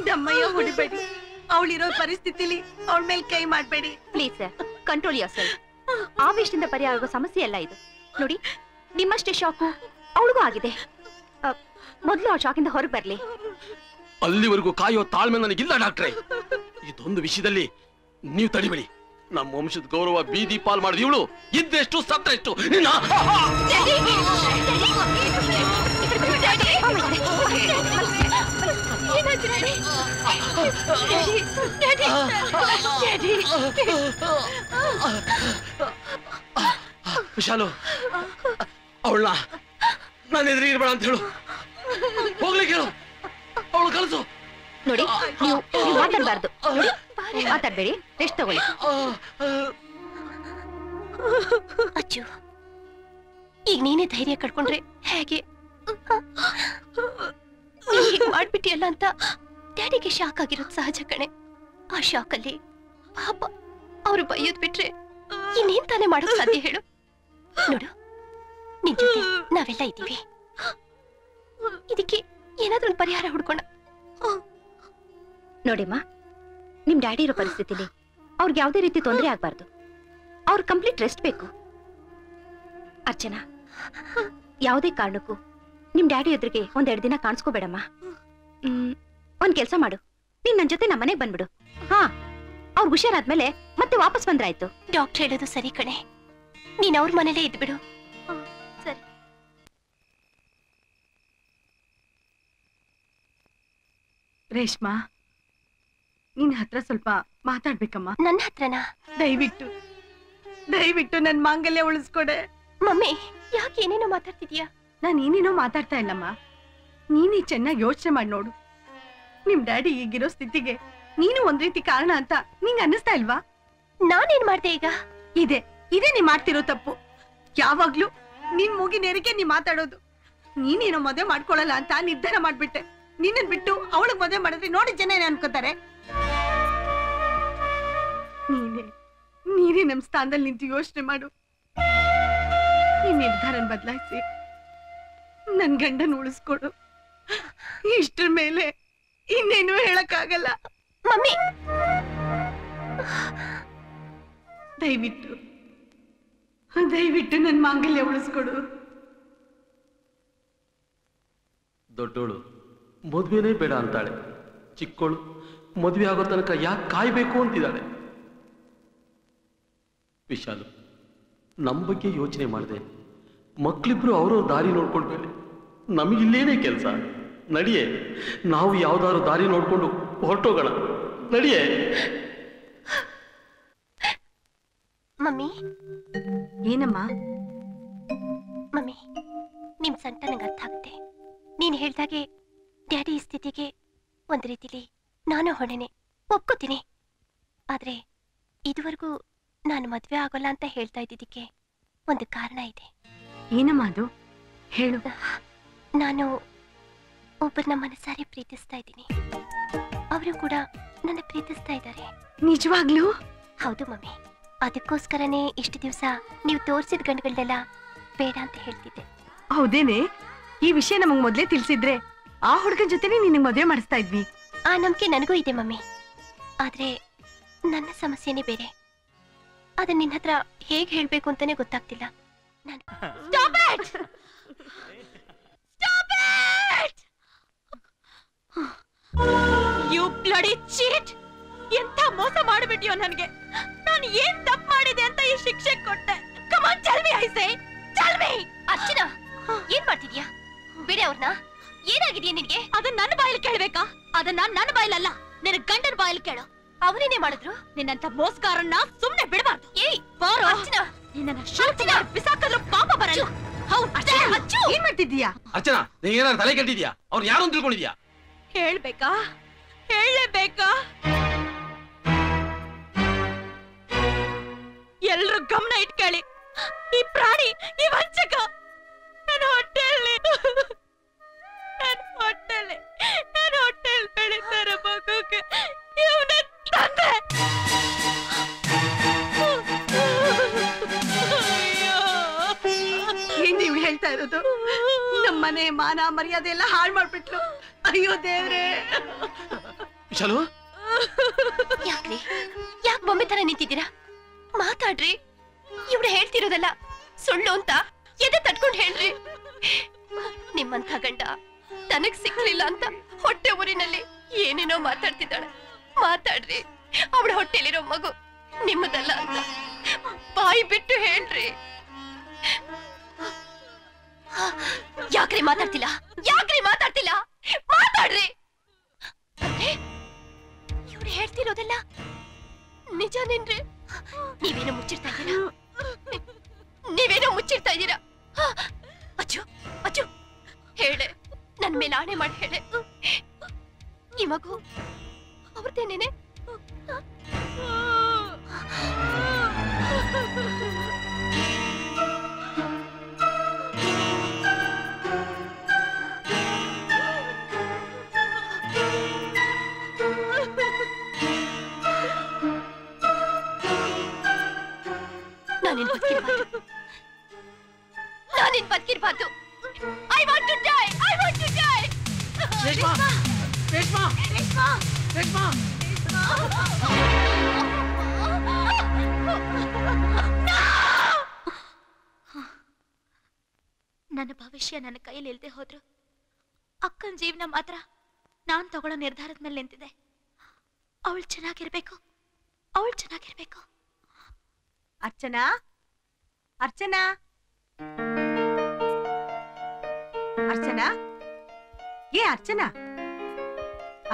ದಮ್ಮಯ್ಯ ಹೊಡಿಬೇಡಿ. ಅವಳಿರೋ ಪರಿಸ್ಥಿತಿಲಿ ಅವಳ ಮೇಲೆ ಕೈ ಮಾಡ್ಬೇಡಿ please sir, control yourself. ಆವೇಶದಿಂದ ಪರಿಹಾರ ಆಗೋ ಸಮಸ್ಯೆ ಅಲ್ಲ ಇದು. ನೋಡಿ, ನಿಮ್ಮಷ್ಟೇ ಶಾಕು ಅವಳಿಗೂ ಆಗಿದೆ. ಮೊದಲು ಆ ಶಾಕಿಂದ ಹೊರಗೆ ಬರ್ಲಿ. ಅಲ್ಲಿವರೆಗೂ ಕಾಯೋ ತಾಳ್ಮೆ ನನಗಿಲ್ಲ ಡಾಕ್ಟ್ರೆ. ಇದೊಂದು ವಿಷಯದಲ್ಲಿ ನೀವು ತಡಿಬೇಡಿ. ನಮ್ಮ ವಂಶದ ಗೌರವ ಬೀದಿ ಪಾಲ್ ಮಾಡಿದ ಇವಳು ಇದ್ದೆಷ್ಟು ಸತ್ತೆಷ್ಟು. ವಿಶಾಲು, ಅವಳನ್ನ ನಾನು ಎದುರಿಗಿರ್ಬೇಡ ಅಂತ ಹೇಳು. ಹೋಗ್ಲಿಕ್ಕೆ ಹೇಳು, ಅವಳು ಕಲಿಸು. ನೋಡಿ, ನೀವು ಮಾತಾಡಬಾರ್ದು. ಮಾತಾಡ್ಬೇಡಿ, ರೆಸ್ಟ್ ತಗೊಳ್ಳಿ. ಅಚ್ಚು, ಈಗ ನೀನೇ ಧೈರ್ಯ ಕಟ್ಕೊಂಡ್ರೆ ಹೇಗೆ? ಹೀಗ್ ಮಾಡ್ಬಿಟ್ಟಿಯಲ್ಲ ಅಂತ ಡ್ಯಾಡಿಗೆ ಶಾಕ್ ಆಗಿರೋದು ಸಹಜ ಕಣೆ. ಆ ಶಾಕ್ ಅಲ್ಲಿ ಪಾಪ ಅವ್ರು ಬೈಯೋದ್ ಬಿಟ್ರೆ ಇನ್ನೇನ್ ತಾನೇ ಮಾಡೋಕ್ ಸಾಧ್ಯ ಹೇಳು? ನೋಡು, ನಿನ್ ಜೊತೆ ನಾವೆಲ್ಲ ಇದ್ದೀವಿ. ಇದಕ್ಕೆ ಏನಾದ್ರೂ ಒಂದು ಪರಿಹಾರ ಹುಡ್ಕೋಣ. ನೋಡಿಮ್ಮ, ನಿಮ್ ಡ್ಯಾಡಿ ಇರೋ ಪರಿಸ್ಥಿತಿಲಿ ಅವ್ರಿಗೆ ಯಾವ್ದೇ ರೀತಿ ತೊಂದರೆ ಆಗ್ಬಾರ್ದು. ಅವ್ರ ಕಂಪ್ಲೀಟ್ ರೆಸ್ಟ್ ಬೇಕು. ಅರ್ಚನಾ, ಯಾವುದೇ ಕಾರಣಕ್ಕೂ ನಿಮ್ ಡ್ಯಾಡಿ ಎದುರಿಗೆ 1-2 ದಿನ ಕಾಣಿಸ್ಕೋಬೇಡಮ್ಮ. ಒಂದ್ ಕೆಲ್ಸ ಮಾಡು, ನೀನ್ ನನ್ ಜೊತೆ ನಮ್ಮನೆಗ್ ಬಂದ್ಬಿಡು. ಹಾ, ಅವ್ರು ಹುಷಾರಾದ್ಮೇಲೆ ಮತ್ತೆ ವಾಪಸ್ ಬಂದ್ರಾಯ್ತು. ಡಾಕ್ಟರ್ ಹೇಳೋದು ಸರಿ ಕಣೆ, ನೀನ್ ಅವ್ರ ಮನೇಲೇ ಇದ್ಬಿಡು. ಸರಿ. ರೇಷ್ಮಾ, ನಿನ್ ಹತ್ರ ಸ್ವಲ್ಪ ಮಾತಾಡ್ಬೇಕಮ್ಮ. ನನ್ನ ಹತ್ರನಾ? ದಯವಿಟ್ಟು ನನ್ ಮಾಂಗಲ್ಯ ಉಳಿಸ್ಕೊಡೆ. ಮಮ್ಮಿ, ಯಾಕೆ ಏನೇನೋ ಮಾತಾಡ್ತಿದ್ಯಾ? ನಾನು ಏನೇನೋ ಮಾತಾಡ್ತಾ ಇಲ್ಲಮ್ಮ. ನೀನೇ ಚೆನ್ನಾಗಿ ಯೋಚನೆ ಮಾಡಿ ನೋಡು. ನಿಮ್ ಡ್ಯಾಡಿ ಈಗಿರೋ ಸ್ಥಿತಿಗೆ ನೀನು ಒಂದ್ ರೀತಿ ಕಾರಣ ಅಂತ ನಿಂಗೆ ಅನ್ನಿಸ್ತಾ ಇಲ್ವಾ? ನಾನೇನ್ ಮಾಡ್ದೆ ಈಗ? ಇದೇ ನೀ ಮಾಡ್ತಿರೋ ತಪ್ಪು. ಯಾವಾಗ್ಲೂ ನಿನ್ ಮೂಗಿನೇರಿಕೆ ನೀ ಮಾತಾಡೋದು. ನೀನೇನೋ ಮದುವೆ ಮಾಡ್ಕೊಳಲ್ಲ ಅಂತ ನಿರ್ಧಾರ ಮಾಡ್ಬಿಟ್ಟೆ. ನಿನ್ನನ್ ಬಿಟ್ಟು ಅವಳಿಗೆ ಮದುವೆ ಮಾಡಿದ್ರೆ ನೋಡಿ ಜನ ಏನ್ ಅನ್ಕೋತಾರೆ. ನೀನೇ ನಮ್ ಸ್ಥಾನದಲ್ಲಿ ನಿಂತು ಯೋಚನೆ ಮಾಡು. ಈ ನಿರ್ಧಾರನ ಬದಲಾಯಿಸಿ ನನ್ ಗಂಡನ ಉಳಿಸ್ಕೊಡು. ಇಷ್ಟ್ರ ಮೇಲೆ ಇನ್ನೇನು ಹೇಳಕ್ಕಾಗಲ್ಲ. ಮಮ್ಮಿ, ದಯವಿಟ್ಟು ನನ್ ಮಾಂಗಲ್ಯ ಉಳಿಸ್ಕೊಡು. ದೊಡ್ಡೋಳು ಮದ್ವೆನೇ ಬೇಡ ಅಂತಾಳೆ, ಚಿಕ್ಕೋಳು ಮದ್ವೆ ಆಗೋ ತನಕ ಯಾಕೆ ಕಾಯ್ಬೇಕು ಅಂತಿದ್ದಾಳೆ. ವಿಶಾಲು, ನಮ್ಮ ಬಗ್ಗೆ ಯೋಚನೆ ಮಾಡಿದೆ. ಮಕ್ಕಳಿಬ್ರು ಅವ್ರವ್ರ ದಾರಿ ನೋಡ್ಕೊಂಡ್ಮೇಲೆ ನಮಗಿಲ್ಲೇನೇ ಕೆಲಸ. ನಡಿಯೇ, ನಾವು ಯಾವ್ದಾದ್ರು ದಾರಿ ನೋಡ್ಕೊಂಡು ಹೊರಟೋಗೋಣ. ನಡಿಯೇ. ಮಮ್ಮಿ. ಏನಮ್ಮ? ಮಮ್ಮಿ, ನಿಮ್ ಸಂಟ ನಂಗೆ ಅರ್ಥ ಆಗುತ್ತೆ. ನೀನ್ ಹೇಳ್ದಾಗೆ ಡ್ಯಾಡಿ ಈ ಸ್ಥಿತಿಗೆ ಒಂದ್ ರೀತಿಲಿ ನಾನು ಹೊಣೆನೆ, ಒಪ್ಕೋತೀನಿ. ಆದ್ರೆ ಇದುವರೆಗೂ ನಾನು ಮದ್ವೆ ಆಗೋಲ್ಲ ಅಂತ ಹೇಳ್ತಾ ಇದ್ದಿದ್ದಕ್ಕೆ ಒಂದು ಕಾರಣ ಇದೆ. ಏನಮ್ಮ ಅದು? ಹೇಳು. ನಾನು ಒಬ್ಬರನ್ನ ಮನಸಾರಿ ಪ್ರೀತಿಸ್ತಾ ಇದ್ದೀನಿ. ಅವರು ಕೂಡ ನನ್ನ ಪ್ರೀತಿಸ್ತಾ ಇದ್ದಾರೆ. ನಿಜವಾಗ್ಲೂ? ಹೌದು ಮಮ್ಮಿ. ಅದಕ್ಕೋಸ್ಕರನೇ ಇಷ್ಟು ದಿವಸ ನೀವು ತೋರಿಸಿದ ಗಂಡುಗಳನ್ನೆಲ್ಲ ಬೇಡ ಅಂತ ಹೇಳ್ತಿದ್ದೆ. ಹೌದೇನೆ? ಈ ವಿಷಯ ನಮಗ್ ಮೊದ್ಲೇ ತಿಳಿಸಿದ್ರೆ ಆ ಹುಡುಗನ ಜೊತೆನೆ ನಿನಗೆ ಮದುವೆ ಮಾಡಿಸ್ತಾ ಇದ್ವಿ. ಆ ನಂಬಿಕೆ ನನಗೂ ಇದೆ ಮಮ್ಮಿ. ಆದ್ರೆ ನನ್ನ ಸಮಸ್ಯೆನೇ ಬೇರೆ. ಅದನ್ನ ನಿನ್ನ ಹತ್ರ ಹೇಗೆ ಹೇಳ್ಬೇಕು ಅಂತಾನೆ ಗೊತ್ತಾಗ್ತಿಲ್ಲ. Stop it! Stop it! You bloody cheat! ಎಂತ ಮೋಸ ಮಾಡಿಬಿಟ್ಯೋ ನನಗೆ. ನಾನು ಏನ್ ತಪ್ಪು ಮಾಡಿದೆ ಅಂತ ಈ ಶಿಕ್ಷೆ ಕೊಟ್ಟೆ. Come on, tell me, I say. Tell me! Archana, ಏನ್ ಮಾಡ್ತಿದ್ಯಾ? ಬಿಡಿ ಅವ್ರನ್ನ. ಏನಾಗಿದೆಯಾ ನಿನ್ಗೆ? ಅದನ್ನ ನನ್ನ ಬಾಯಲ್ಲಿ ಕೇಳ್ಬೇಕಾ? ಅದನ್ನ ನನ್ನ ಬಾಯಲ್ಲಲ್ಲ, ನಿನ್ನ ಗಂಡನ ಬಾಯಲ್ಲಿ ಕೇಳು. ಅವರೇನೇ ಮಾಡಿದ್ರು? ನಿನ್ನಂತ ಮೋಸಗಾರನ್ನ ಸುಮ್ನೆ ಬಿಡಬಾರ್ದು. ಏಯ್ ಬಾರೋ ಅರ್ಚನಾ, ನಿನ್ನ ಶೂಟಿನ ಬಿಸಾಕಲು ಪಾಪ ಬರಲ್ಲ. ಏನ್ ಮಾಡ್ತಿದ್ದೀಯಾ? ಅರ್ಚನಾ, ನೀನ್ ಏನಾದ್ರು ತಲೆ ಕೆಟ್ಟಿದ್ಯಾ? ಅವ್ರು ಯಾರು ಅಂತ ತಿಳ್ಕೊಂಡಿದ್ಯಾ? ಹೇಳ್ಬೇಕಾ? ಹೇಳಲೇಬೇಕಾ? ಎಲ್ರು ಗಮನ ಇಟ್ಕೊಳ್ಳಿ. ಈ ಪ್ರಾಣಿ, ಈ ವಂಚಕ ನನ್ನ ಹೊಟ್ಟೆಯಲ್ಲಿ ಬೆಳೀತಾರ ಮಗುಗೆ ಇವನ ತಂದೆ. ಏನ್ ನೀವು ಹೇಳ್ತಾ ಇರೋದು? ನಮ್ಮನೆ ಮಾನ ಮರ್ಯಾದೆ ಎಲ್ಲ ಹಾಳು ಮಾಡ್ಬಿಟ್ಲು. ಅಯ್ಯೋ ದೇವ್ರೆ. ವಿಶಾಲು, ಯಾಕ್ರಿ? ಯಾಕೆ ಬೊಮ್ಮೆ ತರ ನಿಂತಿದ್ದೀರಾ? ಮಾತಾಡ್ರಿ. ಇವ್ರು ಹೇಳ್ತಿರೋದಲ್ಲ ಸುಳ್ಳು ಅಂತ ಎದೆ ತಟ್ಕೊಂಡು ಹೇಳ್ರಿ. ನಿಮ್ಮಂಥ ಗಂಡ ತನಗ್ ಸಿಕ್ಲಿಲ್ಲ ಅಂತ ಹೊಟ್ಟೆ ಊರಿನಲ್ಲಿ ಏನೇನೋ ಮಾತಾಡ್ತಿದ್ದಾಳೆ. ಮಾತಾಡ್ರಿ. ಅವಳ ಹೊಟ್ಟೆಲಿರೋ ಮಗು ನಿಮ್ಮದಲ್ಲ ಅಂತ ಬಾಯಿ ಬಿಟ್ಟು ಹೇಳ್ರಿ. ಯಾಕ್ರಿ ಮಾತಾಡ್ತಿಲ್ಲ? ಮಾತಾಡ್ರಿ. ಇವ್ರು ಹೇಳ್ತಿರೋದಲ್ಲ ನಿಜನೇನ್ರಿ? ನೀವೇನೋ ಮುಚ್ಚಿಡ್ತಾ ಇದ್ದೀರಾ. ಅಚ್ಚು ಹೇಳೆ, ನನ್ ಮೇಲೆ ಆಣೆ ಮಾಡಿ ಹೇಳೆ. ಈ ಮಗು ಅವ್ರದ್ದೇನೇನೆ? ನಾನಿನ್ ಬದುಕಿರ್ಬಾರ್ದು. I want to die. Reshma. ನನ್ನ ಭವಿಷ್ಯ ನನ್ನ ಕೈಯಲ್ಲಿ ಇಲ್ದೆ ಹೋದ್ರು ಅಕ್ಕನ ಜೀವನ ಮಾತ್ರ ನಾನ್ ತಗೊಳ್ಳೋ ನಿರ್ಧಾರದ ಮೇಲೆ ನಿಂತಿದೆ. ಅವಳು ಚೆನ್ನಾಗಿರ್ಬೇಕು. ಅರ್ಚನಾ, ಅರ್ಚನಾ, ಅರ್ಚನಾ, ಅರ್ಚನಾ,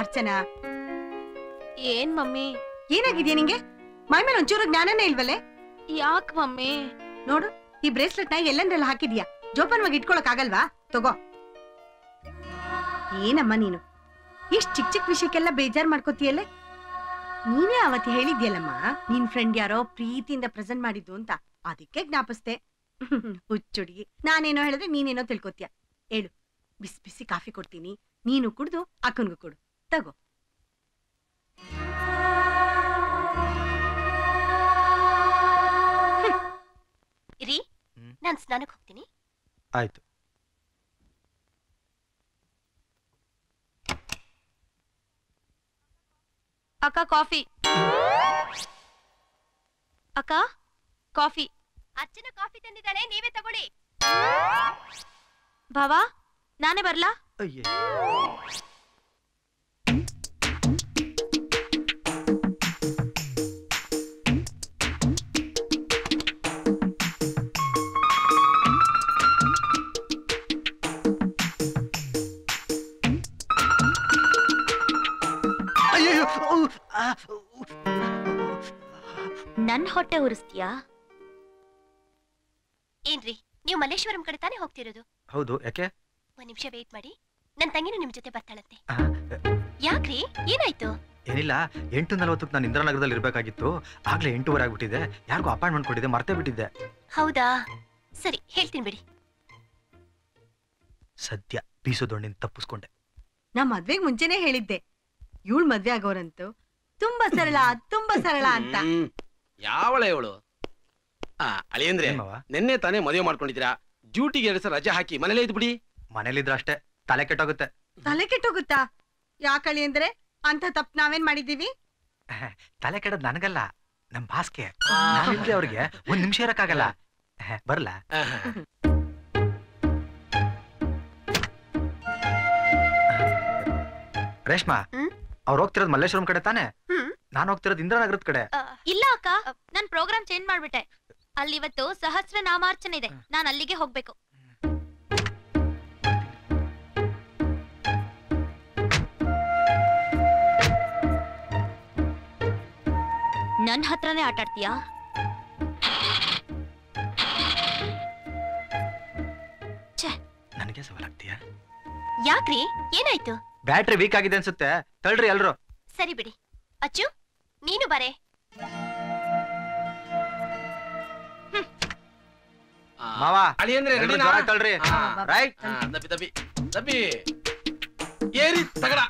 ಅರ್ಚನಾ, ಏನ್ ಮಮ್ಮಿ? ಏನಾಗಿದ್ಯಾ ನಿಂಗೆ? ಮೈ ಮೇಲೆ ಒಂಚೂರು ಜ್ಞಾನನೇ ಇಲ್ವಲ್ಲೇ? ಯಾಕ್ ಮಮ್ಮಿ? ನೋಡು, ಈ ಬ್ರೇಸ್ಲೆಟ್ ನ ಎಲ್ಲಂದ್ರೆಲ್ಲ ಹಾಕಿದ್ಯಾ? ಜೋಪಾನವಾಗಿ ಇಟ್ಕೊಳಕ್ ಆಗಲ್ವಾ? ತಗೋ. ಏನಮ್ಮ ನೀನು ಇಷ್ಟ್ ಚಿಕ್ಕ ಚಿಕ್ಕ ವಿಷಯಕ್ಕೆಲ್ಲ ಬೇಜಾರ್ ಮಾಡ್ಕೋತೀಯಲ್ಲೇ? ನೀನೇ ಅವತ್ತು ಹೇಳಿದ್ಯಲ್ಲಮ್ಮ, ನಿನ್ ಫ್ರೆಂಡ್ ಯಾರೋ ಪ್ರೀತಿಯಿಂದ ಪ್ರೆಸೆಂಟ್ ಮಾಡಿದ್ದು ಅಂತ. ಅದಕ್ಕೆ ಜ್ಞಾಪಿಸ್ದೆ. ಹುಚ್ಚುಡ್ಗಿ, ನಾನೇನೋ ಹೇಳಿದ್ರೆ ನೀನೇನೋ ತಿಳ್ಕೊತೀಯ. ಹೇಳು, ಬಿಸಿ ಬಿಸಿ ಕಾಫಿ ಕೊಡ್ತೀನಿ, ನೀನು ಕುಡ್ದು ಅಕ್ಕನ್ಗೂ ಕೊಡು. ತಗೋ. ರೀ, ನಾನ್ ಸ್ನಾನಕ್ಕೆ ಹೋಗ್ತೀನಿ. ಆಯ್ತು. ಅಕ್ಕ ಕಾಫಿ. ಅಕ್ಕ ಕಾಫಿ. ಅಚ್ಚನ ಕಾಫಿ ತಂದಿದ್ದಾಳೆ, ನೀವೇ ತಗೊಳ್ಳಿ. ಭಾವಾ, ನಾನೇ ಬರ್ಲಾ? ಅಯ್ಯೇ. ನನ್ ಹೊಟ್ಟೆ ಉರಿಸ್ತೀಯಾ? ಏನ್ರಿ, ನೀವು ಮಲ್ಲೇಶ್ವರಂ ಕಡೆ ತಾನೇ ಹೋಗ್ತಿರೋದು? ಹೌದು, ಯಾಕೆ? ಒಂದ್ ನಿಮಿಷ ವೇಟ್ ಮಾಡಿ, ನನ್ ತಂಗಿನೂ ನಿಮ್ ಜೊತೆ ಬರ್ತಾಳಂತೆ. ಯಾಕ್ರಿ, ಏನಾಯ್ತು? ಏನಿಲ್ಲ, 8:40 ನಾನು ಇಂದ್ರಾನಗರದಲ್ಲಿ ಇರ್ಬೇಕಾಗಿತ್ತು. ಆಗ್ಲೇ 8:15 ಆಗ್ಬಿಟ್ಟಿದೆ. ಯಾರಿಗೂ ಅಪಾಯಿಂಟ್ಮೆಂಟ್ ಕೊಟ್ಟಿದ್ದೆ, ಮರ್ತೇ ಬಿಟ್ಟಿದ್ದೆ. ಹೌದಾ, ಸರಿ ಹೇಳ್ತೀನಿ ಬಿಡಿ. ಸದ್ಯ ಬೀಸೋದೊಣ್ಣಿನ ತಪ್ಪಿಸ್ಕೊಂಡೆ. ನಾ ಮದ್ವೆಗ್ ಮುಂಚೆನೆ ಹೇಳಿದ್ದೆ, ಇವಳು ಮದ್ವೆ ಆಗೋರಂತೂ ತುಂಬಾ ಸರಳ ಅಂತ. ಯಾವಳೆ ಇವಳು? ಅಳಿಯಂದ್ರೆ, ಏನ್ಮಾವ? ನಿನ್ನೆ ತಾನೇ ಮದುವೆ ಮಾಡ್ಕೊಂಡಿದ್ದೀರಾ, ಡ್ಯೂಟಿಗೆ 2 ದಿವಸ ರಜೆ ಹಾಕಿ ಮನೇಲೇ ಇದ್ ಬಿಡಿ. ಮನೇಲಿದ್ರ ಅಷ್ಟೇ ತಲೆ ಕೆಟ್ಟೋಗುತ್ತೆ. ತಲೆ ಕೆಟ್ಟೋಗುತ್ತಾ? ಯಾಕಳಿ ಅಂದ್ರೆ ಅಂತ ತಪ್ಪು ನಾವೇನ್ ಮಾಡಿದೀವಿ? ತಲೆ ಕೆಡದ್ ನನಗಲ್ಲ, ನಮ್ ಬಾಸ್ಗೆ. ನಾನಿದ್ರೆ ಅವ್ರಿಗೆ 1 ನಿಮಿಷ ಇರಕ್ಕಾಗಲ್ಲ. ಬರ್ಲಾ? ರೇಷ್ಮಾ, ಅವ್ರು ಹೋಗ್ತಿರೋದು ಮಲ್ಲೇಶ್ವರಂ ಕಡೆ ತಾನೆ? ನಾನು ಹೋಗ್ತಿರೋದು ಇಂದ್ರಾನಗರದ ಕಡೆ. ಇಲ್ಲ ಅಕ್ಕ, ನಾನ್ ಪ್ರೋಗ್ರಾಮ್ ಚೇಂಜ್ ಮಾಡ್ಬಿಟ್ಟೆ. ಅಲ್ಲಿ ಇವತ್ತು ಸಹಸ್ರ ನಾಮಾರ್ಚನೆ ಇದೆ, ನಾನ್ ಅಲ್ಲಿಗೆ ಹೋಗ್ಬೇಕು. ನನ್ ಹತ್ರನೇ ಆಟ ಆಡ್ತೀಯಾ? ನನಗೆ ಸವಾಲಾಗ್ತೀಯಾ? ಯಾಕ್ರಿ, ಏನಾಯ್ತು? ಬ್ಯಾಟ್ರಿ ವೀಕ್ ಆಗಿದೆ ಅನ್ಸುತ್ತೆ, ತಳ್ರಿ ಎಲ್ರು. ಸರಿ ಬಿಡಿ. ಅಚ್ಚು, ನೀನು ಬರೇ. ಮಾವ, ಅಳಿಯಂದ್ರೆ ಎಲ್ರು ರೆಡಿನಾ? ಜೋರಾಗ್ ತಳ್ರಿ. ರೈಟ್. ದಬ್ಬಿ ದಬ್ಬಿ ದಬ್ಬಿ ಏರಿ ತಗಡ,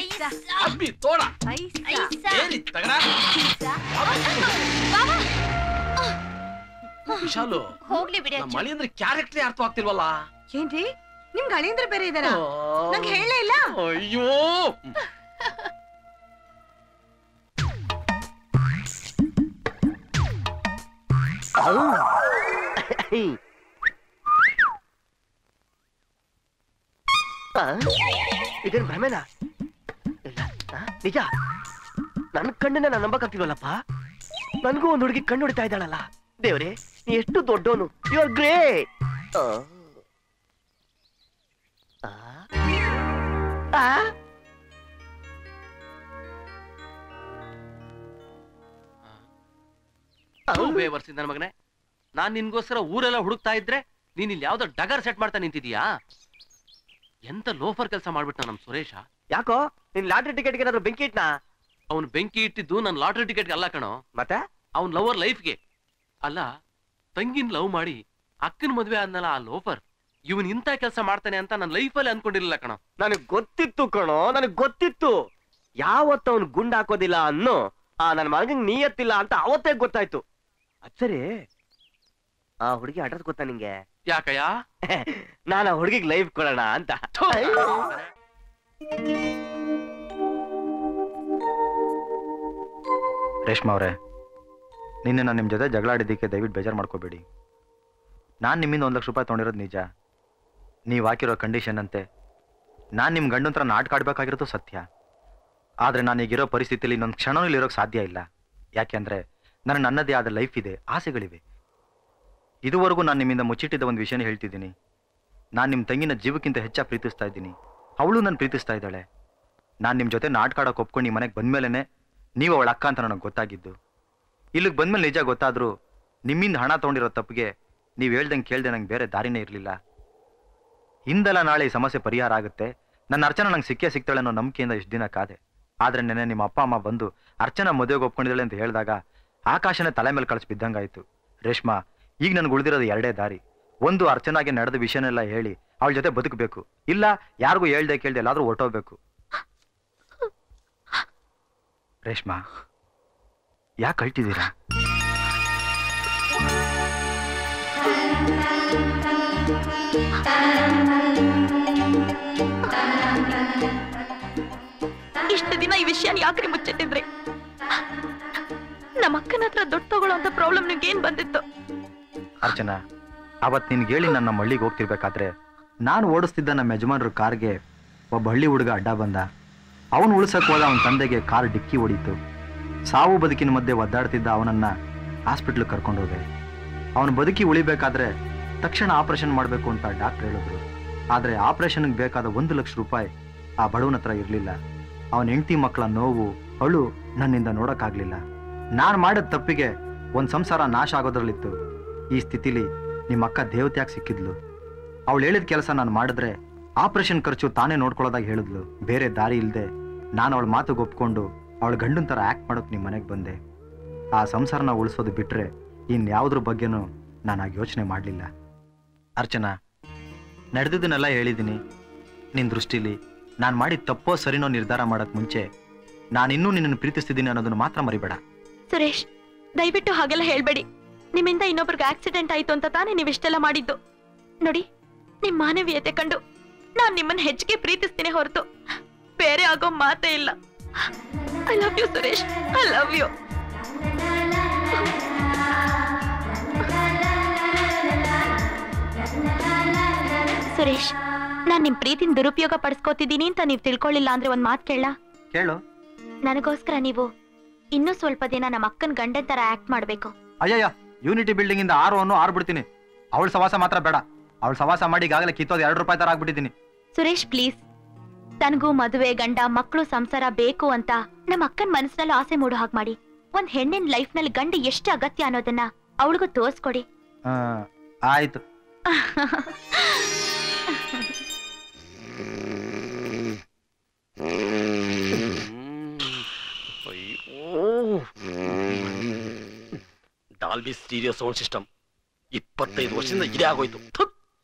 ಐಸ, ಅಬ್ಬಿ ತೋಡ, ಐಸ, ಏರಿ ತಗಡ. ವಿಶಾಲು, ಹೋಗ್ಲಿ ಬಿಡಿ ನಮ್ಮ ಅಚ್ಚು. ಅಳಿಯಂದ್ರೆ ಕ್ಯಾರೆಕ್ಟರ್ ಅರ್ಥ ಆಗ್ತಿಲ್ವಲ್ಲ? ಏನ್ರಿ ನಿಮ್ಗೆ ಅಳಿಯಂದ್ರೆ ಬೇರೆ ಇದಾರ? ನಂಗೆ ಹೇಳಲೇ ಇಲ್ಲ. ಅಯ್ಯೋ, ಇದೇನು ಭ್ರಮೆನಾ? ಇಲ್ಲ, ನಿಜ. ನನ್ನ ಕಣ್ಣನ್ನ ನಾನು ನಂಬಕ್ಕಾಗ್ತಿಲ್ವಲ್ಲಪ್ಪ. ನನ್ಗೂ ಒಂದು ಹುಡುಗಿ ಕಣ್ಣು ಹೊಡಿತಾ ಇದ್ದಾಳಲ್ಲ. ದೇವ್ರೆ, ನೀ ಎಷ್ಟು ದೊಡ್ಡವನು. You are great. ಬೇವರ್ಸಿ ನನ್ನ ಮಗನೇ, ನಾನ್ ನಿನ್ಗೋಸ್ಕರ ಊರೆಲ್ಲ ಹುಡುಕ್ತಾ ಇದ್ರೆ ನೀನ್ ಇಲ್ಲಿ ಯಾವ್ದೋ ಡಗರ್ ಸೆಟ್ ಮಾಡ್ತಾ ನಿಂತಿದ್ಯಾ? ಎಂತ ಲೋಫರ್ ಕೆಲಸ ಮಾಡ್ಬಿಟ್ಟ ನಮ್ ಸುರೇಶ. ಯಾಕೋ ನಿನ್ ಲಾಟ್ರಿ ಟಿಕೆಟ್ಗೆ ಏನಾದ್ರು ಬೆಂಕಿ ಇಟ್ನಾ? ಅವ್ನು ಬೆಂಕಿ ಇಟ್ಟಿದ್ದು ನನ್ ಲಾಟ್ರಿ ಟಿಕೆಟ್ಗೆ ಅಲ್ಲ ಕಣೋ, ಮತ್ತೆ ಅವ್ನ್ ಲವರ್ ಲೈಫ್ಗೆ. ಅಲ್ಲ, ತಂಗಿನ್ ಲವ್ ಮಾಡಿ ಅಕ್ಕನ ಮದ್ವೆ ಆದ್ನಲ್ಲ ಆ ಲೋಫರ್, ಇವನ್ ಇಂತ ಕೆಲಸ ಮಾಡ್ತಾನೆ ಅಂತ ನನ್ನ ಲೈಫಲ್ಲಿ ಅನ್ಕೊಂಡಿರ್ಲಿಲ್ಲ ಕಣೋ. ನನಗ್ ಗೊತ್ತಿತ್ತು ಕಣೋ, ನನಗ್ ಗೊತ್ತಿತ್ತು. ಯಾವತ್ತ ಅವನು ಗುಂಡ್ ಹಾಕೋದಿಲ್ಲ ಅನ್ನೋ ನನ್ನ ಮಗಂಗ್ ನೀಯತ್ತಿಲ್ಲ ಅಂತ ಅವತ್ತೇ ಗೊತ್ತಾಯ್ತು. ಅಚ್ಚರಿ, ಆ ಹುಡುಗಿ ಅಡ್ರೆಸ್ ಗೊತ್ತಾ ನಿಂಗೆ? ಯಾಕಯ್ಯ? ನಾನು ಆ ಹುಡುಗಿಗೆ ಲೈಫ್ ಕೊಡೋಣ ಅಂತ. ರೇಷ್ಮಾ ಅವ್ರೆ, ನಿನ್ನೆ ನಾನು ನಿಮ್ಮ ಜೊತೆ ಜಗಳ ಆಡಿದ್ದಕ್ಕೆ ದಯವಿಟ್ಟು ಬೇಜಾರು ಮಾಡ್ಕೋಬೇಡಿ. ನಾನು ನಿಮ್ಮಿಂದ 1 ಲಕ್ಷ ರೂಪಾಯಿ ತೊಗೊಂಡಿರೋದು ನಿಜ. ನೀವು ಹಾಕಿರೋ ಕಂಡೀಷನ್ ಅಂತೆ ನಾನು ನಿಮ್ಮ ಗಂಡಂತರ ನಾಟಕ ಆಡಬೇಕಾಗಿರೋದು ಸತ್ಯ. ಆದರೆ ನಾನೀಗಿರೋ ಪರಿಸ್ಥಿತಿಯಲ್ಲಿ ಇನ್ನೊಂದು ಕ್ಷಣನೂ ಇರೋಕ್ಕೆ ಸಾಧ್ಯ ಇಲ್ಲ. ಯಾಕೆಂದರೆ ನನಗೆ ನನ್ನದೇ ಆದ ಲೈಫ್ ಇದೆ, ಆಸೆಗಳಿವೆ. ಇದುವರೆಗೂ ನಾನು ನಿಮ್ಮಿಂದ ಮುಚ್ಚಿಟ್ಟಿದ್ದ ಒಂದು ವಿಷಯನ ಹೇಳ್ತಿದ್ದೀನಿ. ನಾನು ನಿಮ್ಮ ತಂಗಿನ ಜೀವಕ್ಕಿಂತ ಹೆಚ್ಚಾಗಿ ಪ್ರೀತಿಸ್ತಾ ಇದ್ದೀನಿ. ಅವಳು ನನ್ನ ಪ್ರೀತಿಸ್ತಾ ಇದ್ದಾಳೆ. ನಾನು ನಿಮ್ಮ ಜೊತೆ ನಾಟಕ ಆಡೋಕೆ ಒಪ್ಕೊಂಡು ನಿಮ್ಮ ಮನೆಗೆ ಬಂದಮೇಲೆ ನೀವು ಅವಳ ಅಕ್ಕ ಅಂತ ನನಗೆ ಗೊತ್ತಾಗಿದ್ದು. ಇಲ್ಲಿಗೆ ಬಂದಮೇಲೆ ನಿಜ ಗೊತ್ತಾದರೂ ನಿಮ್ಮಿಂದ ಹಣ ತೊಗೊಂಡಿರೋ ತಪ್ಪಿಗೆ ನೀವು ಹೇಳ್ದಂಗೆ ಕೇಳ್ದೆ ನಂಗೆ ಬೇರೆ ದಾರಿನೇ ಇರಲಿಲ್ಲ. ಹಿಂದೆಲ್ಲ ನಾಳೆ ಈ ಸಮಸ್ಯೆ ಪರಿಹಾರ ಆಗುತ್ತೆ, ನನ್ನ ಅರ್ಚನಾ ನಂಗೆ ಸಿಗ್ತಾಳೆ ಅನ್ನೋ ನಂಬಿಕೆಯಿಂದ ಇಷ್ಟು ದಿನ ಕಾದೆ. ಆದರೆ ನೆನ್ನೆ ನಿಮ್ಮ ಅಪ್ಪ ಅಮ್ಮ ಬಂದು ಅರ್ಚನಾ ಮದುವೆಗೆ ಒಪ್ಕೊಂಡಿದ್ದಾಳೆ ಅಂತ ಹೇಳಿದಾಗ ಆಕಾಶನೇ ತಲೆ ಮೇಲೆ ಕಳಿಸಿ ಬಿದ್ದಂಗಾಯ್ತು. ರೇಷ್ಮಾ, ಈಗ ನನಗೆ ಉಳಿದಿರೋದು 2 ದಾರಿ. ಒಂದು, ಅರ್ಚನಾಗೆ ನಡೆದ ವಿಷಯನೆಲ್ಲ ಹೇಳಿ ಅವಳ ಜೊತೆ ಬದುಕಬೇಕು. ಇಲ್ಲ, ಯಾರಿಗೂ ಹೇಳ್ದೆ ಕೇಳ್ದೆ ಎಲ್ಲಾದ್ರೂ ಹೊರಟೋಗ್ಬೇಕು. ರೇಷ್ಮಾ, ಯಾಕೆ ಅಳ್ತಿದ್ದೀರಾ? ಇಷ್ಟು ದಿನ ಈ ವಿಷಯ ಯಾಕ್ರಿ ಮುಚ್ಚಿಟ್ಟಿದ್ರಿ? ನಮ್ಮ ಅಕ್ಕನ ಹತ್ರ ದುಡ್ಡು ತಗೊಳ್ಳೋ ಅಂತ ಪ್ರಾಬ್ಲಮ್ ನಿಮ್ಗೆ ಏನ್ ಬಂದಿತ್ತು? ಅರ್ಚನಾ, ಅವತ್ತು ನಿನ್ಗೆ ಹೇಳಿ ನನ್ನ ನಮ್ಮ ಹಳ್ಳಿಗೆ ಹೋಗ್ತಿರ್ಬೇಕಾದ್ರೆ ನಾನು ಓಡಿಸ್ತಿದ್ದ ನಮ್ಮ ಯಜಮಾನ್ರ ಕಾರ್ಗೆ ಒಬ್ಬ ಹಳ್ಳಿ ಹುಡುಗ ಅಡ್ಡ ಬಂದ. ಅವನು ಉಳಿಸಕ್ಕೆ ಹೋದ ಅವನ ತಂದೆಗೆ ಕಾರ್ ಡಿಕ್ಕಿ ಹೊಡೀತು. ಸಾವು ಬದುಕಿನ ಮಧ್ಯೆ ಒದ್ದಾಡ್ತಿದ್ದ ಅವನನ್ನ ಹಾಸ್ಪಿಟ್ಲಿಗೆ ಕರ್ಕೊಂಡೋದೆ. ಅವನು ಬದುಕಿ ಉಳಿಬೇಕಾದ್ರೆ ತಕ್ಷಣ ಆಪರೇಷನ್ ಮಾಡಬೇಕು ಅಂತ ಡಾಕ್ಟರ್ ಹೇಳಿದ್ರು. ಆದರೆ ಆಪರೇಷನ್ಗೆ ಬೇಕಾದ 1 ಲಕ್ಷ ರೂಪಾಯಿ ಆ ಬಡವನ ಹತ್ರ ಇರಲಿಲ್ಲ. ಅವನ ಹೆಂಡತಿ ಮಕ್ಕಳ ನೋವು ಅಳು ನನ್ನಿಂದ ನೋಡೋಕ್ಕಾಗಲಿಲ್ಲ. ನಾನು ಮಾಡಿದ ತಪ್ಪಿಗೆ ಒಂದು ಸಂಸಾರ ನಾಶ ಆಗೋದ್ರಲ್ಲಿತ್ತು. ಈ ಸ್ಥಿತಿಲಿ ನಿಮ್ಮ ಅಕ್ಕ ದೇವತೆಯಾಗಿ ಸಿಕ್ಕಿದ್ಲು. ಅವಳು ಹೇಳಿದ ಕೆಲಸ ನಾನು ಮಾಡಿದ್ರೆ ಆಪರೇಷನ್ ಖರ್ಚು ತಾನೇ ನೋಡ್ಕೊಳ್ಳೋದಾಗ ಹೇಳಿದ್ಲು. ಬೇರೆ ದಾರಿ ಇಲ್ಲದೆ ನಾನು ಅವಳ ಮಾತುಗೆ ಒಪ್ಕೊಂಡು ಅವಳ ಗಂಡನ ಥರ ಆ್ಯಕ್ಟ್ ಮಾಡೋಕೆ ನಿಮ್ಮ ಮನೆಗೆ ಬಂದೆ. ಆ ಸಂಸಾರನ ಉಳಿಸೋದು ಬಿಟ್ಟರೆ ಇನ್ಯಾವುದ್ರ ಬಗ್ಗೆನೂ ನಾನು ಯೋಚನೆ ಮಾಡಲಿಲ್ಲ. ಅರ್ಚನಾ, ನಡೆದಿದ್ದನ್ನೆಲ್ಲ ಹೇಳಿದ್ದೀನಿ. ನಿನ್ನ ದೃಷ್ಟಿಲಿ ನಾನು ಮಾಡಿದ ತಪ್ಪೋ ಸರಿನೋ ನಿರ್ಧಾರ ಮಾಡೋಕ್ಕೆ ಮುಂಚೆ ನಾನಿನ್ನೂ ನಿನ್ನನ್ನು ಪ್ರೀತಿಸ್ತಿದ್ದೀನಿ ಅನ್ನೋದನ್ನು ಮಾತ್ರ ಮರಿಬೇಡ. ಸುರೇಶ್, ದಯವಿಟ್ಟು ಹಾಗೆಲ್ಲ ಹೇಳ್ಬೇಡಿ. ನಿಮ್ಮಿಂದ ಇನ್ನೊಬ್ರಿಗೆ ಆಕ್ಸಿಡೆಂಟ್ ಆಯ್ತು ಅಂತ ತಾನೇ ನೀವಿಷ್ಟೆಲ್ಲ ಮಾಡಿದ್ದು. ನೋಡಿ, ನಿಮ್ ಮಾನವೀಯತೆ ಕಂಡು ನಾನ್ ನಿಮ್ಮನ್ನ ಹೆಚ್ಚಿಗೆ ಪ್ರೀತಿಸ್ತೀನಿ ಹೊರತು ಬೇರೆ ಆಗೋ ಮಾತೇ ಇಲ್ಲ. I love you Suresh, I love you. Suresh, ನಾನ್ ನಿಮ್ ಪ್ರೀತಿನ ದುರುಪಯೋಗ ಪಡಿಸ್ಕೋತಿದ್ದೀನಿ ಅಂತ ನೀವ್ ತಿಳ್ಕೊಳ್ಳಿಲ್ಲ ಅಂದ್ರೆ ಒಂದ್ ಮಾತು ಕೇಳು. ನನಗೋಸ್ಕರ ನೀವು ಇನ್ನೂ ಸ್ವಲ್ಪ ದಿನ ನಮ್ಮ ಅಕ್ಕನ ಗಂಡನ್ ತರ ಆಕ್ಟ್ ಮಾಡ್ಬೇಕು. ಅಯ್ಯಯ್ಯ, ಯೂನಿಟಿ ಬಿಲ್ಡಿಂಗ್ ಇಂದ 6 ಬಿಡ್ತೀನಿ. ಅವಳ ಸವಾಸ ಮಾತ್ರ ಬೇಡ. ಅವಳ ಸವಾಸ ಮಾಡಿ ಈಗಾಗಲೇ ಕಿತ್ತೋದು 2 ರೂಪಾಯಿ ತರ ಆಗ್ಬಿಟ್ಟಿದ್ದೀನಿ. ಸುರೇಶ್ ಪ್ಲೀಸ್, ತನಗೂ ಮದುವೆ, ಗಂಡ, ಮಕ್ಕಳು, ಸಂಸಾರ ಬೇಕು ಅಂತ ನಮ್ಮ ಅಕ್ಕನ ಮನಸ್ಸಿನಲ್ಲಿ ಆಸೆ ಮೂಡೋ ಹಾಗೆ ಮಾಡಿ. ಒಂದ್ ಹೆಣ್ಣಿನ ಲೈಫ್ ನಲ್ಲಿ ಗಂಡ ಎಷ್ಟು ಅಗತ್ಯ ಅನ್ನೋದನ್ನ ಅವಳಿಗೂ ತೋರ್ಸ್ಕೊಡಿ. ಆಯ್ತು. ಡಾಲ್ಬಿ ಸ್ಟೀರಿಯೋ ಸೌಂಡ್ ಸಿಸ್ಟಮ್ 25 ವರ್ಷದಿಂದ ಇದೇ ಆಗೋಯ್ತು.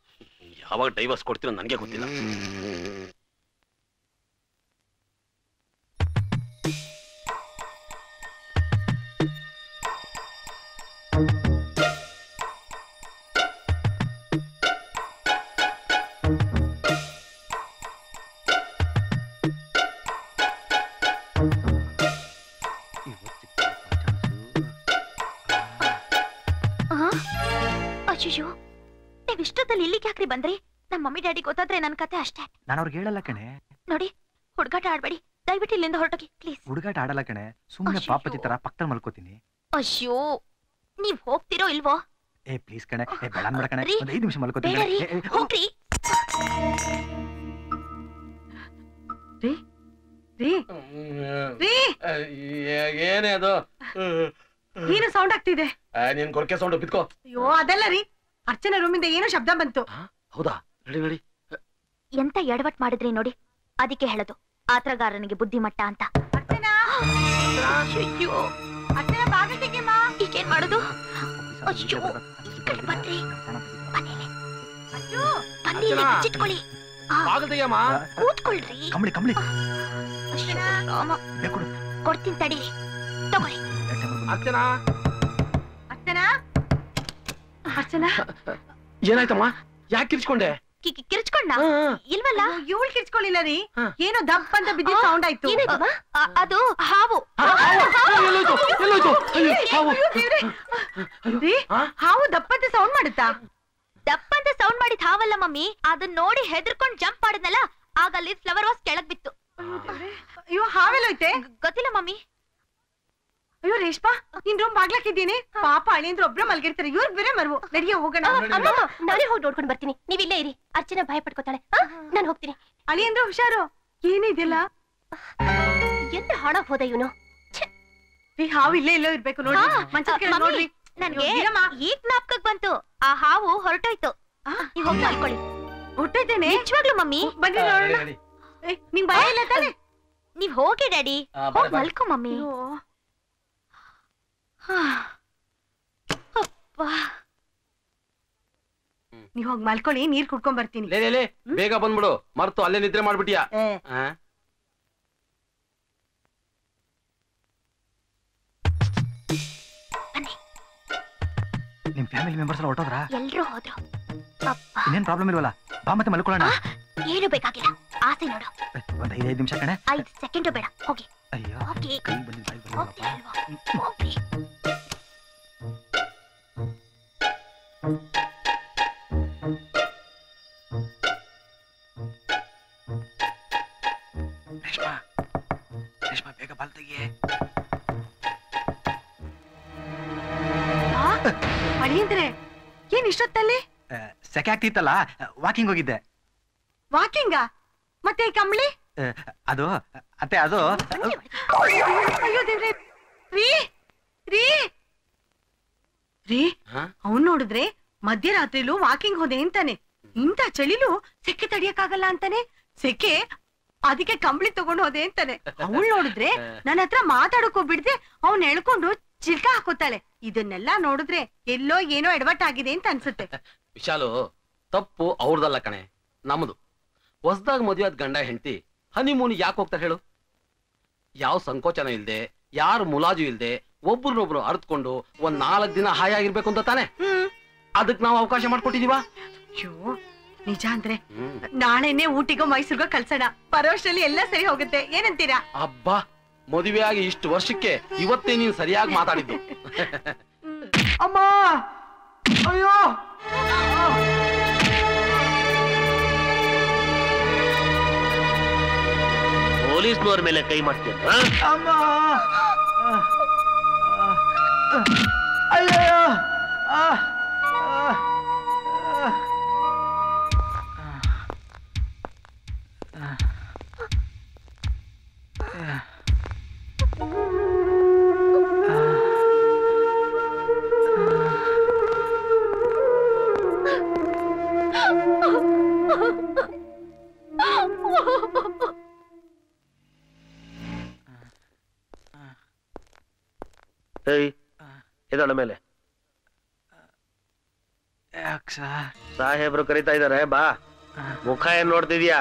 ಯಾವಾಗ ಡೈವರ್ಸ್ ಕೊಡ್ತೀರೋ ನನಗೆ ಗೊತ್ತಿಲ್ಲ. ಅಯ್ಯೋ, ನೀವಿಷ್ಟೊತ್ತಲ್ಲಿ ಇಲ್ಲಿಗೆ ಯಾಕ್ರಿ ಬಂದ್ರಿ? ನಮ್ಮ ಮಮ್ಮಿ ಡ್ಯಾಡಿ ಗೊತ್ತಾದ್ರೆ ನನ್ನ ಕತೆ ಅಷ್ಟೇ. ನಾನು ಅವ್ರಿಗೆ ಹೇಳಲ್ಲ ಕಣೆ. ನೋಡಿ, ಹುಡುಗಾಟ ಆಡ್ಬೇಡಿ ದಯವಿಟ್ಟು, ಇಲ್ಲಿಂದ ಹೊರಟೋಗಿ ಪ್ಲೀಸ್. ಹುಡುಗಾಟ ಆಡಲ್ಲ ಕಣೆ, ಸುಮ್ಮನೆ ಪಾಪಚಿ ತರ ಪಕ್ಕದಲ್ಲಿ ಮಲ್ಕೋತೀನಿ. ಅಯ್ಯೋ, ನೀವ್ ಹೋಗ್ತಿರೋ ಇಲ್ವೋ? ಏ ಪ್ಲೀಸ್ ಕಣೆ, ಬೇಡ ಬೇಡ ಕಣೆ, ಒಂದು 5 ನಿಮಿಷ ಮಲ್ಕೋತೀನಿ. ಹೋಗ್ರಿ. ಏನೇ ಅದು? ಏನು ಸೌಂಡ್ ಆಗ್ತಿದೆ? ನೀನ್ ಕೊರಕೆ ಸೌಂಡ್ ಬಿತ್ಕೋ. ಅಯ್ಯೋ ಅದಲ್ಲ ರೀ, ಅರ್ಚನಾ ರೂಮಿಂದ ಏನೋ ಶಬ್ದ ಬಂತು. ಹೌದಾ? ನಡಿ ನಡಿ. ಎಂತ ಎಡವಟ್ ಮಾಡಿದ್ರಿ ನೋಡಿ, ಅದಕ್ಕೆ ಹೇಳೋದು ಆತ್ರಗಾರನಿಗೆ ಬುದ್ಧಿಮಟ್ಟ ಅಂತ. ಅರ್ಚನಾ, ಅಯ್ಯೋ ಅರ್ಚನಾ ಬಾಗಿಲು ತೆಗೆಯಮ್ಮ. ಈಗೇನ್ ಮಾಡೋದು? ಅಯ್ಯೋ, ಬನ್ರಿ ಬನ್ನಿ, ಮುಚ್ಚಿಟ್ಕೊಳ್ಳಿ. ಬಾಗಿಲು ತೆಗೆಯಮ್ಮ. ಕೂತ್ಕೊಳ್ರಿ. ಕಂಬಳಿ ಕಂಬಳಿ ಕೊಡ್ತೀನಿ ತಡೀರಿ, ತಗೊಳ್ಳಿ. ಅರ್ಚನಾ, ಅರ್ಚನಾ, ಅರ್ಚನಾ, ಏನಾಯ್ತಮ್ಮ? ಯಾಕೆ ಕಿರ್ಚ್ಕೊಂಡೆ? ಕಿರ್ಚ್ಕೊಂಡ ಇಲ್ವಲ್ಲ? ಇವಳು ಕಿರ್ಚ್ಕೊಳ್ಳಿಲ್ಲ ರೀ, ಏನೋ ದಪ್ಪ ಅಂತ ಬಿದ್ದ ಸೌಂಡ್ ಆಯ್ತು. ಅದು ಹಾವು. ಹಾವು ದಪ್ಪಂತ ಸೌಂಡ್ ಮಾಡುತ್ತಾ? ದಪ್ಪಂತ ಸೌಂಡ್ ಮಾಡಿದ್ ಹಾವಲ್ಲ ಮಮ್ಮಿ, ಅದನ್ನ ನೋಡಿ ಹೆದರ್ಕೊಂಡ್ ಜಂಪ್ ಮಾಡಿದ್ನಲ್ಲ, ಆಗ ಅಲ್ಲಿ ಫ್ಲವರ್ ವಾಸ್ ಕೆಳಗ್ ಬಿತ್ತು. ಅಯ್ಯೋ ಹಾವೆಲ್ಲೋಯ್ತೆ? ಗೊತ್ತಿಲ್ಲ ಮಮ್ಮಿ. ಅಯ್ಯೋ ರೇಷ್ಮಾ, ನಿನ್ ರೂಮ್ ಬಾಗ್ಲಾಕಿದ್ದೀನಿ. ಪಾಪ ಅಳಿಯಂದ್ರೆ ಒಬ್ರ ಮಲ್ಗಿರ್ತಾರೆ, ಇವ್ರಿಗೆ ಬೇರೆ ಮರ್ವು. ನಡಿಯ ಹೋಗೋಣ. ನಾನೇ ಹೋಗಿ ನೋಡ್ಕೊಂಡು ಬರ್ತೀನಿ, ನೀವಿಲ್ಲೇ ಇರಿ. ಅರ್ಚನಾ ಭಯ ಪಡ್ಕೋತಾಳೆ, ನಾನು ಹೋಗ್ತೀನಿ. ಅಳಿಯಂದ್ರೆ ಹುಷಾರು. ಏನಿದೆಲ್ಲ? ಎಲ್ಲಿ ಹಾಳಾಗ್ ಹೋದ ಇವನು? ಹಾವು ಇಲ್ಲೇ ಇಲ್ಲೋ ಇರ್ಬೇಕು ನೋಡಿ. ನೋಡ್ರಿ, ನನ್ಗೆ ಈಗ ಜ್ಞಾಪಕಕ್ಕೆ ಬಂತು, ಆ ಹಾವು ಹೊರಟೋಯ್ತು. ನೀವ್ ಹೋಗಿ ಮಲ್ಕೊಳ್ಳಿ. ಹೊಟ್ಟೋಯ್ತೇನೆ ನಿಜವಾಗ್ಲು ಮಮ್ಮಿ. ಬನ್ನಿ ನೋಡೋಣ. ನಿಂಗ್ ಭಯ ಇಲ್ಲ ತಾನೆ? ನೀವ್ ಹೋಗಿ ಡ್ಯಾಡಿ, ಹೋಗಿ ಮಲ್ಕೊ ಮಮ್ಮಿ. ನೀವ್ ಹೋಗಿ ಮಲ್ಕೊಳ್ಳಿ, ನೀರ್ ಕುಡ್ಕೊಂಡ್ ಬರ್ತೀನಿ. ಬೇಗ ಬಂದ್ಬಿಡು, ಮರ್ತು ಅಲ್ಲೇ ನಿದ್ರೆ ಮಾಡ್ಬಿಟ್ಟಿಯಾ? ನಿಮ್ ಫ್ಯಾಮಿಲಿ ಮೆಂಬರ್ಸ್ ಎಲ್ಲ ಹೊರಟೋದ್ರಾ? ಎಲ್ರೂ ಹೋದ್ರು. ಇನ್ನೇನ್ ಪ್ರಾಬ್ಲಮ್ ಇಲ್ವಲ್ಲ? ಬಾ ಮತ್ತೆ ಮಲ್ಕೊಳ್ಳೋಣ. ಏನು ಬೇಕಾಗಿಲ್ಲ, ಆಸೆ ನೋಡು. ಒಂದ್ 5 ನಿಮಿಷ ಕಣೆ. 5 ಸೆಕೆಂಡ್ ಬೇಡ, ಹೋಗಿ. ಅಯ್ಯೋ ಹೋಗಿ. ಕೈ ಬಂದಿದ್ದು ಬಾಯಿ ಬಂದಿದ್ದು. ಹೋಗ್ತೀಯ ಅಲ್ವಾ? ಹೋಗ್ರಿ. ರೇಷ್ಮಾ, ರೇಷ್ಮಾ ಬೇಗ ಬಾಲ್ ತೆಗಿಯೇ. ಅಳಿಯಂದ್ರೆ ಏನ್ ಇಷ್ಟೊತ್ತಲ್ಲಿ? ಸೆಕೆ ಆಗ್ತಿತ್ತಲ್ಲ, ವಾಕಿಂಗ್ ಹೋಗಿದ್ದೆ. ವಾಕಿಂಗ? ಮತ್ತೆ ಈ ಕಂಬಳಿ? ಅದು ಅತ್ತೆ, ಅದು ಅಯ್ಯೋ ದೇವ್ರೆ. ರೀ ರೀ ರೀ, ಅವನ್ ನೋಡಿದ್ರೆ ಮಧ್ಯರಾತ್ರಿಲೂ ವಾಕಿಂಗ್ ಹೋದೆ ಅಂತಾನೆ. ಇಂಥ ಚಳಿಲು ಸೆಕೆ ತಡಿಯಕ್ಕಾಗಲ್ಲ ಅಂತಾನೆ. ಸೆಕೆ ಅದಕ್ಕೆ ಕಂಬಳಿ ತಗೊಂಡು ಹೋದೆ ಅಂತಾನೆ. ಅವಳು ನೋಡಿದ್ರೆ ನನ್ನ ಹತ್ರ ಮಾತಾಡಕ್ ಹೋಗ್ಬಿಡ್ದೆ, ಅವ್ನ್ ಎಳ್ಕೊಂಡು ಚಿಲ್ಕ ಹಾಕೋತಾಳೆ. ಇದನ್ನೆಲ್ಲ ನೋಡಿದ್ರೆ ಎಲ್ಲೋ ಏನೋ ಎಡವಟ್ಟಾಗಿದೆ ಅಂತ ಅನ್ಸುತ್ತೆ. ವಿಶಾಲು, ತಪ್ಪು ಅವ್ರದಲ್ಲ ಕಣೆ, ನಮ್ದು. ಹೊಸದಾಗ ಮದುವೆ ಆದ ಗಂಡ ಹೆಂಡತಿ ಹನಿಮೂನ್ ಯಾಕೆ ಹೋಗ್ತಾರೆ ಹೇಳು? ಯಾವ ಸಂಕೋಚನ ಇಲ್ದೆ, ಯಾರು ಮುಲಾಜು ಇಲ್ದೆ, ಒಬ್ರನ್ನೊಬ್ರು ಅರ್ತ್ಕೊಂಡು ಒಂದ್ 4 ದಿನ ಹಾಯಾಗಿರ್ಬೇಕು ಅಂತ ತಾನೆ. ಅದಕ್ ನಾವು ಅವಕಾಶ ಮಾಡ್ಕೊಟ್ಟಿದೀವ. ಅಯ್ಯೋ ನಿಜ ಅಂದ್ರೆ ನಾಳೆನೆ ಊಟಿಗೋ ಮೈಸೂರ್ಗೋ ಕಲ್ಸೋಣ. ಪರೋಷಲ್ಲಿ ಎಲ್ಲ ಸರಿ ಹೋಗುತ್ತೆ, ಏನಂತೀರಾ? ಅಬ್ಬಾ, ಮದುವೆ ಆಗಿ ಇಷ್ಟು ವರ್ಷಕ್ಕೆ ಇವತ್ತೇ ನೀನ್ ಸರಿಯಾಗಿ ಮಾತಾಡಿದ್ದು. ಅಮ್ಮ, ಅಯ್ಯೋ ಪೊಲೀಸ್ನವ್ರ ಮೇಲೆ ಕೈ ಮಾಡ್ತೀಯ? ಅಮ್ಮ, ಅಯ್ಯೋ ಇದಳ ಮೇಲೆ ಸಾಹೇಬ್ರು ಕರೀತಾ ಇದಾರೆ, ಬಾ. ಮುಖ ಏನ್ ನೋಡ್ತಿದ್ಯಾ?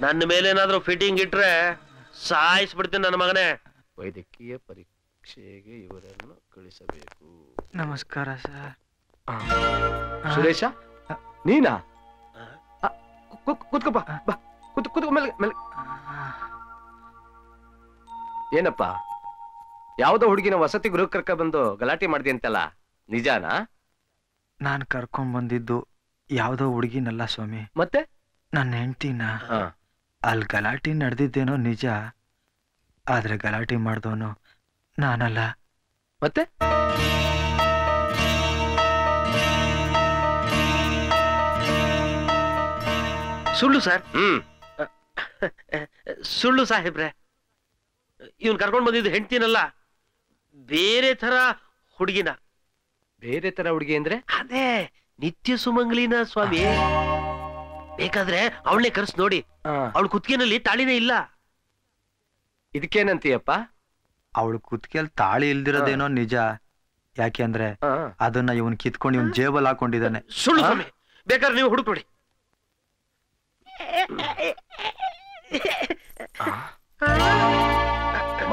ನನ್ನ ಮೇಲೇನಾದ್ರೂ ಫಿಟ್ಟಿಂಗ್ ಇಟ್ರೆ ಸಾಯಿಸ್ಬಿಡ್ತೀನಿ ನನ್ನ ಮಗನೇ. ವೈದ್ಯಕೀಯ ಪರೀಕ್ಷೆಗೆ ಇವರನ್ನು ಕಳಿಸಬೇಕು. ನಮಸ್ಕಾರ ಸರ್. ಸುರೇಶ, ನೀನಾ? ಕೂತ್ಕೋಪ್ಪ, ಬಾ ಕೂತ್ಕೋ ಮೇಲೆ ಮೇಲೆ. ಏನಪ್ಪ, ಯಾವ್ದೋ ಹುಡುಗಿನ ವಸತಿ ಗೃಹ ಕರ್ಕ ಬಂದು ಗಲಾಟೆ ಮಾಡ್ದಿ ಅಂತಲ್ಲ, ನಿಜಾನಾ? ನಾನ್ ಕರ್ಕೊಂಡ್ ಬಂದಿದ್ದು ಯಾವ್ದೋ ಹುಡುಗಿನಲ್ಲ ಸ್ವಾಮಿ, ಮತ್ತೆ ನನ್ನ ಹೆಂಡತಿನ. ಅಲ್ಲಿ ಗಲಾಟೆ ನಡೆದಿದ್ದೇನೋ ನಿಜ, ಆದ್ರೆ ಗಲಾಟೆ ಮಾಡ್ದವನು ನಾನಲ್ಲ. ಮತ್ತೆ ಸುಳ್ಳು ಸರ್. ಸುಳ್ಳು ಸಾಹೇಬ್ರೆ. ಇವನ್ ಕರ್ಕೊಂಡ್ ಬಂದಿದ್ದು ಹೆಂಡ್ತಿನಲ್ಲ, ಬೇರೆ ತರ ಹುಡುಗಿನ. ಬೇರೆ ತರ ಹುಡುಗಿ ಅಂದ್ರೆ ಅದೇ ನಿತ್ಯ ಸುಮಂಗಲಿನ ಸ್ವಾಮಿ. ಬೇಕಾದ್ರೆ ಅವಳನ್ನೇ ಕರ್ಸ್ ನೋಡಿ, ಅವಳ ಕುತ್ತಿಗೆನಲ್ಲಿ ತಾಳಿನೇ ಇಲ್ಲ. ಇದಕ್ಕೇನಂತೀಯಪ್ಪ? ಅವಳು ಕುತ್ತಿಗೆಲ್ ತಾಳಿ ಇಲ್ದಿರೋದೇನೋ ನಿಜ, ಯಾಕೆಂದ್ರೆ ಅದನ್ನ ಇವನ್ ಕಿತ್ಕೊಂಡು ಇವನ್ ಜೇಬಲ್ ಹಾಕೊಂಡಿದ್ದಾನೆ. ಸುಳ್ಳು ಸ್ವಾಮಿ, ಬೇಕಾದ್ರೆ ನೀವು ಹುಡುಕ್ ನೋಡಿ.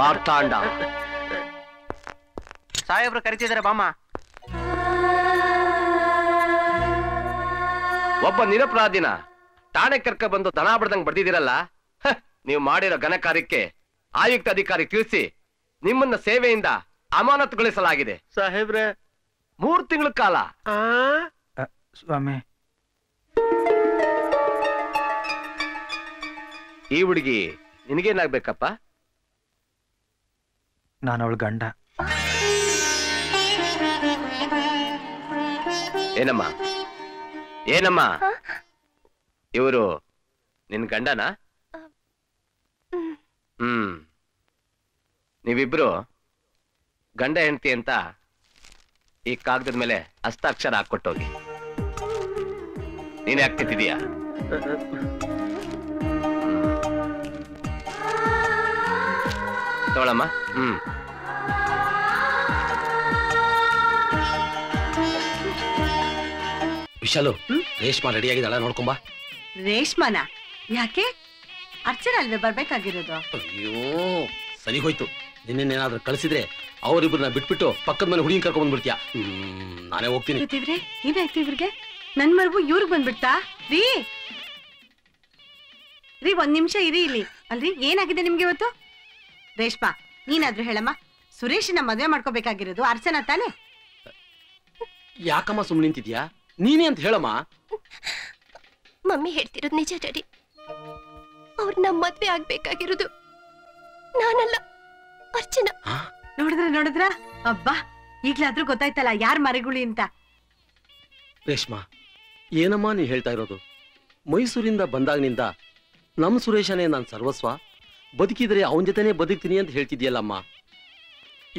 ಮಾರ್ತಾಂಡ ಸಾಹೇಬ್ರು ಕರಿತಿದಾರೆ, ಬಾಮ್ಮ. ಒಬ್ಬ ನಿರಪರಾಧಿನ ಠಾಣೆ ಕರ್ಕ ಬಂದು ದನ ಬಡ್ದಂಗ್ ಬಡ್ದಿದ್ದೀರಲ್ಲ, ನೀವು ಮಾಡಿರೋ ಘನ ಕಾರ್ಯಕ್ಕೆ ಆಯುಕ್ತ ಅಧಿಕಾರಿ ತಿಳಿಸಿ ನಿಮ್ಮನ್ನ ಸೇವೆಯಿಂದ ಅಮಾನತುಗೊಳಿಸಲಾಗಿದೆ. ಸಾಹೇಬ್ರೆ 3 ತಿಂಗಳ ಕಾಲ. ಸ್ವಾಮಿ, ಈ ಹುಡುಗಿ ನಿನಗೇನಾಗ್ಬೇಕಪ್ಪ? ನಾನು ಅವಳ ಗಂಡ. ಏನಮ್ಮ ಏನಮ್ಮ, ಇವರು ನಿನ್ ಗಂಡನ? ನೀವಿಬ್ರು ಗಂಡ ಹೆಂಡತಿ ಅಂತ ಈ ಕಾಗದದ ಮೇಲೆ ಹಸ್ತಾಕ್ಷರ ಹಾಕೊಟ್ಟೋಗಿ. ನೀನ್ ಯಾಕೆ ತಿಂತಿದೀಯಾ? ತಗೊಳಮ್ಮ. ವಿಶಾಲು, ರೇಷ್ಮಾ ರೆಡಿ ಆಗಿದ್ದಾಳ, ನೋಡ್ಕೊಂಬಾ. ರೇಷ್ಮಾನ ಯಾಕೆ? ಅರ್ಚನೆ ಅಲ್ವೇ ಬರ್ಬೇಕಾಗಿರೋದು? ಅಯ್ಯೋ ಸರಿ ಹೋಯ್ತು. ನಿನ್ನೇನಾದ್ರೂ ಕಳಿಸಿದ್ರೆ ಅವರಿಬ್ರನ್ನ ಬಿಟ್ಬಿಟ್ಟು ಪಕ್ಕದ ಮನೆ ಹುಡುಗಿ ಕರ್ಕೊಂಡ್ ಬಂದ್ಬಿಡ್ತೀಯ. ನಾನೇ ಹೋಗ್ತೀನಿ. ಏನಾಯ್ತು ಇವ್ರಿಗೆ? ನನ್ ಮರ್ಬು ಇವ್ರಿಗೆ ಬಂದ್ಬಿಡ್ತಾ? ರೀ ರೀ, 1 ನಿಮಿಷ ಇರಿ ಇಲ್ಲಿ. ಅಲ್ರಿ, ಏನಾಗಿದೆ ನಿಮ್ಗೆ ಇವತ್ತು? ರೇಷ್ಮಾ, ನೀನಾದ್ರೂ ಹೇಳಮ್ಮ. ಸುರೇಶನ ಮದ್ವೆ ಮಾಡ್ಕೋಬೇಕಾಗಿರೋದು ಅರ್ಚನಾ ತಾನೆ? ಯಾಕಮ್ಮ ಸುಮ್ಮನೆ ನಿಂತಿದ್ಯಾ? ನೀನೇ ಅಂತ ಹೇಳಮ್ಮ. ಮಮ್ಮಿ ಹೇಳ್ತಿರೋದು ನಿಜ ಡ್ಯಾಡಿ. ಅವ್ರು ನಮ್ಮ ಮದ್ವೆ ಆಗ್ಬೇಕಾಗಿರೋದು ನಾನಲ್ಲ, ಅರ್ಚನಾ. ನೋಡಿದ್ರ ಅಬ್ಬಾ, ಈಗ್ಲಾದ್ರೂ ಗೊತ್ತಾಯ್ತಲ್ಲ ಯಾರ್ ಮರಿಗುಳಿ ಅಂತ. ರೇಷ್ಮಾ, ಏನಮ್ಮ ನೀ ಹೇಳ್ತಾ ಇರೋದು? ಮೈಸೂರಿಂದ ಬಂದಾಗಿನಿಂದ ನಮ್ ಸುರೇಶನೇ ನಾನ್ ಸರ್ವಸ್ವ, ಬದುಕಿದ್ರೆ ಅವನ ಜೊತೆನೆ ಬದುಕ್ತೀನಿ ಅಂತ ಹೇಳ್ತಿದ್ಯಲ್ಲಮ್ಮ.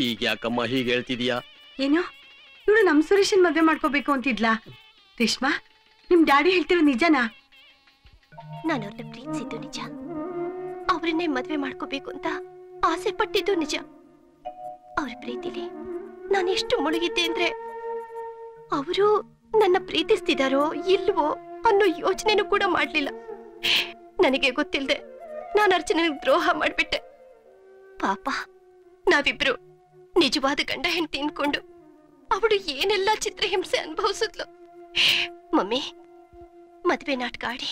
ಈಗ ಯಾಕಮ್ಮ ಹೀಗೆ ಹೇಳ್ತಿದ್ಯಾ? ಏನೋ ಇವಳು ನಮ್ ಸುರೇಶನ್ ಮದ್ವೆ ಮಾಡ್ಕೋಬೇಕು ಅಂತಿದ್ಲಾ? ರೇಷ್ಮಾ, ನಿಮ್ ಡ್ಯಾಡಿ ಹೇಳ್ತಿರೋ ನಿಜನಾ? ನಾನು ಅವ್ರನ್ನ ಪ್ರೀತಿಸಿದ್ದು ನಿಜ, ಅವ್ರನ್ನೇ ಮದ್ವೆ ಮಾಡ್ಕೋಬೇಕು ಅಂತ ಆಸೆ ಪಟ್ಟಿದ್ದು ನಿಜ. ಅವ್ರ ಪ್ರೀತಿಲಿ ನಾನು ಎಷ್ಟು ಮುಳುಗಿದ್ದೆ ಅಂದ್ರೆ ಅವರು ನನ್ನ ಪ್ರೀತಿಸ್ತಿದಾರೋ ಇಲ್ವೋ ಅನ್ನೋ ಯೋಚನೆನೂ ಕೂಡ ಮಾಡ್ಲಿಲ್ಲ. ನನಗೆ ಗೊತ್ತಿಲ್ಲದೆ ನಾನು ಅರ್ಚನೆಗೆ ದ್ರೋಹ ಮಾಡ್ಬಿಟ್ಟೆ. ಪಾಪ, ನಾವಿಬ್ರು ನಿಜವಾದ ಗಂಡ ಹೆಂಡತಿ ಅನ್ಕೊಂಡು ಅವಳು ಏನೆಲ್ಲ ಚಿತ್ರಹಿಂಸೆ ಅನುಭವಿಸಿದ್ಲು. ಮಮ್ಮಿ, ಮದ್ವೆ ನಾಟಕ ಆಡಿ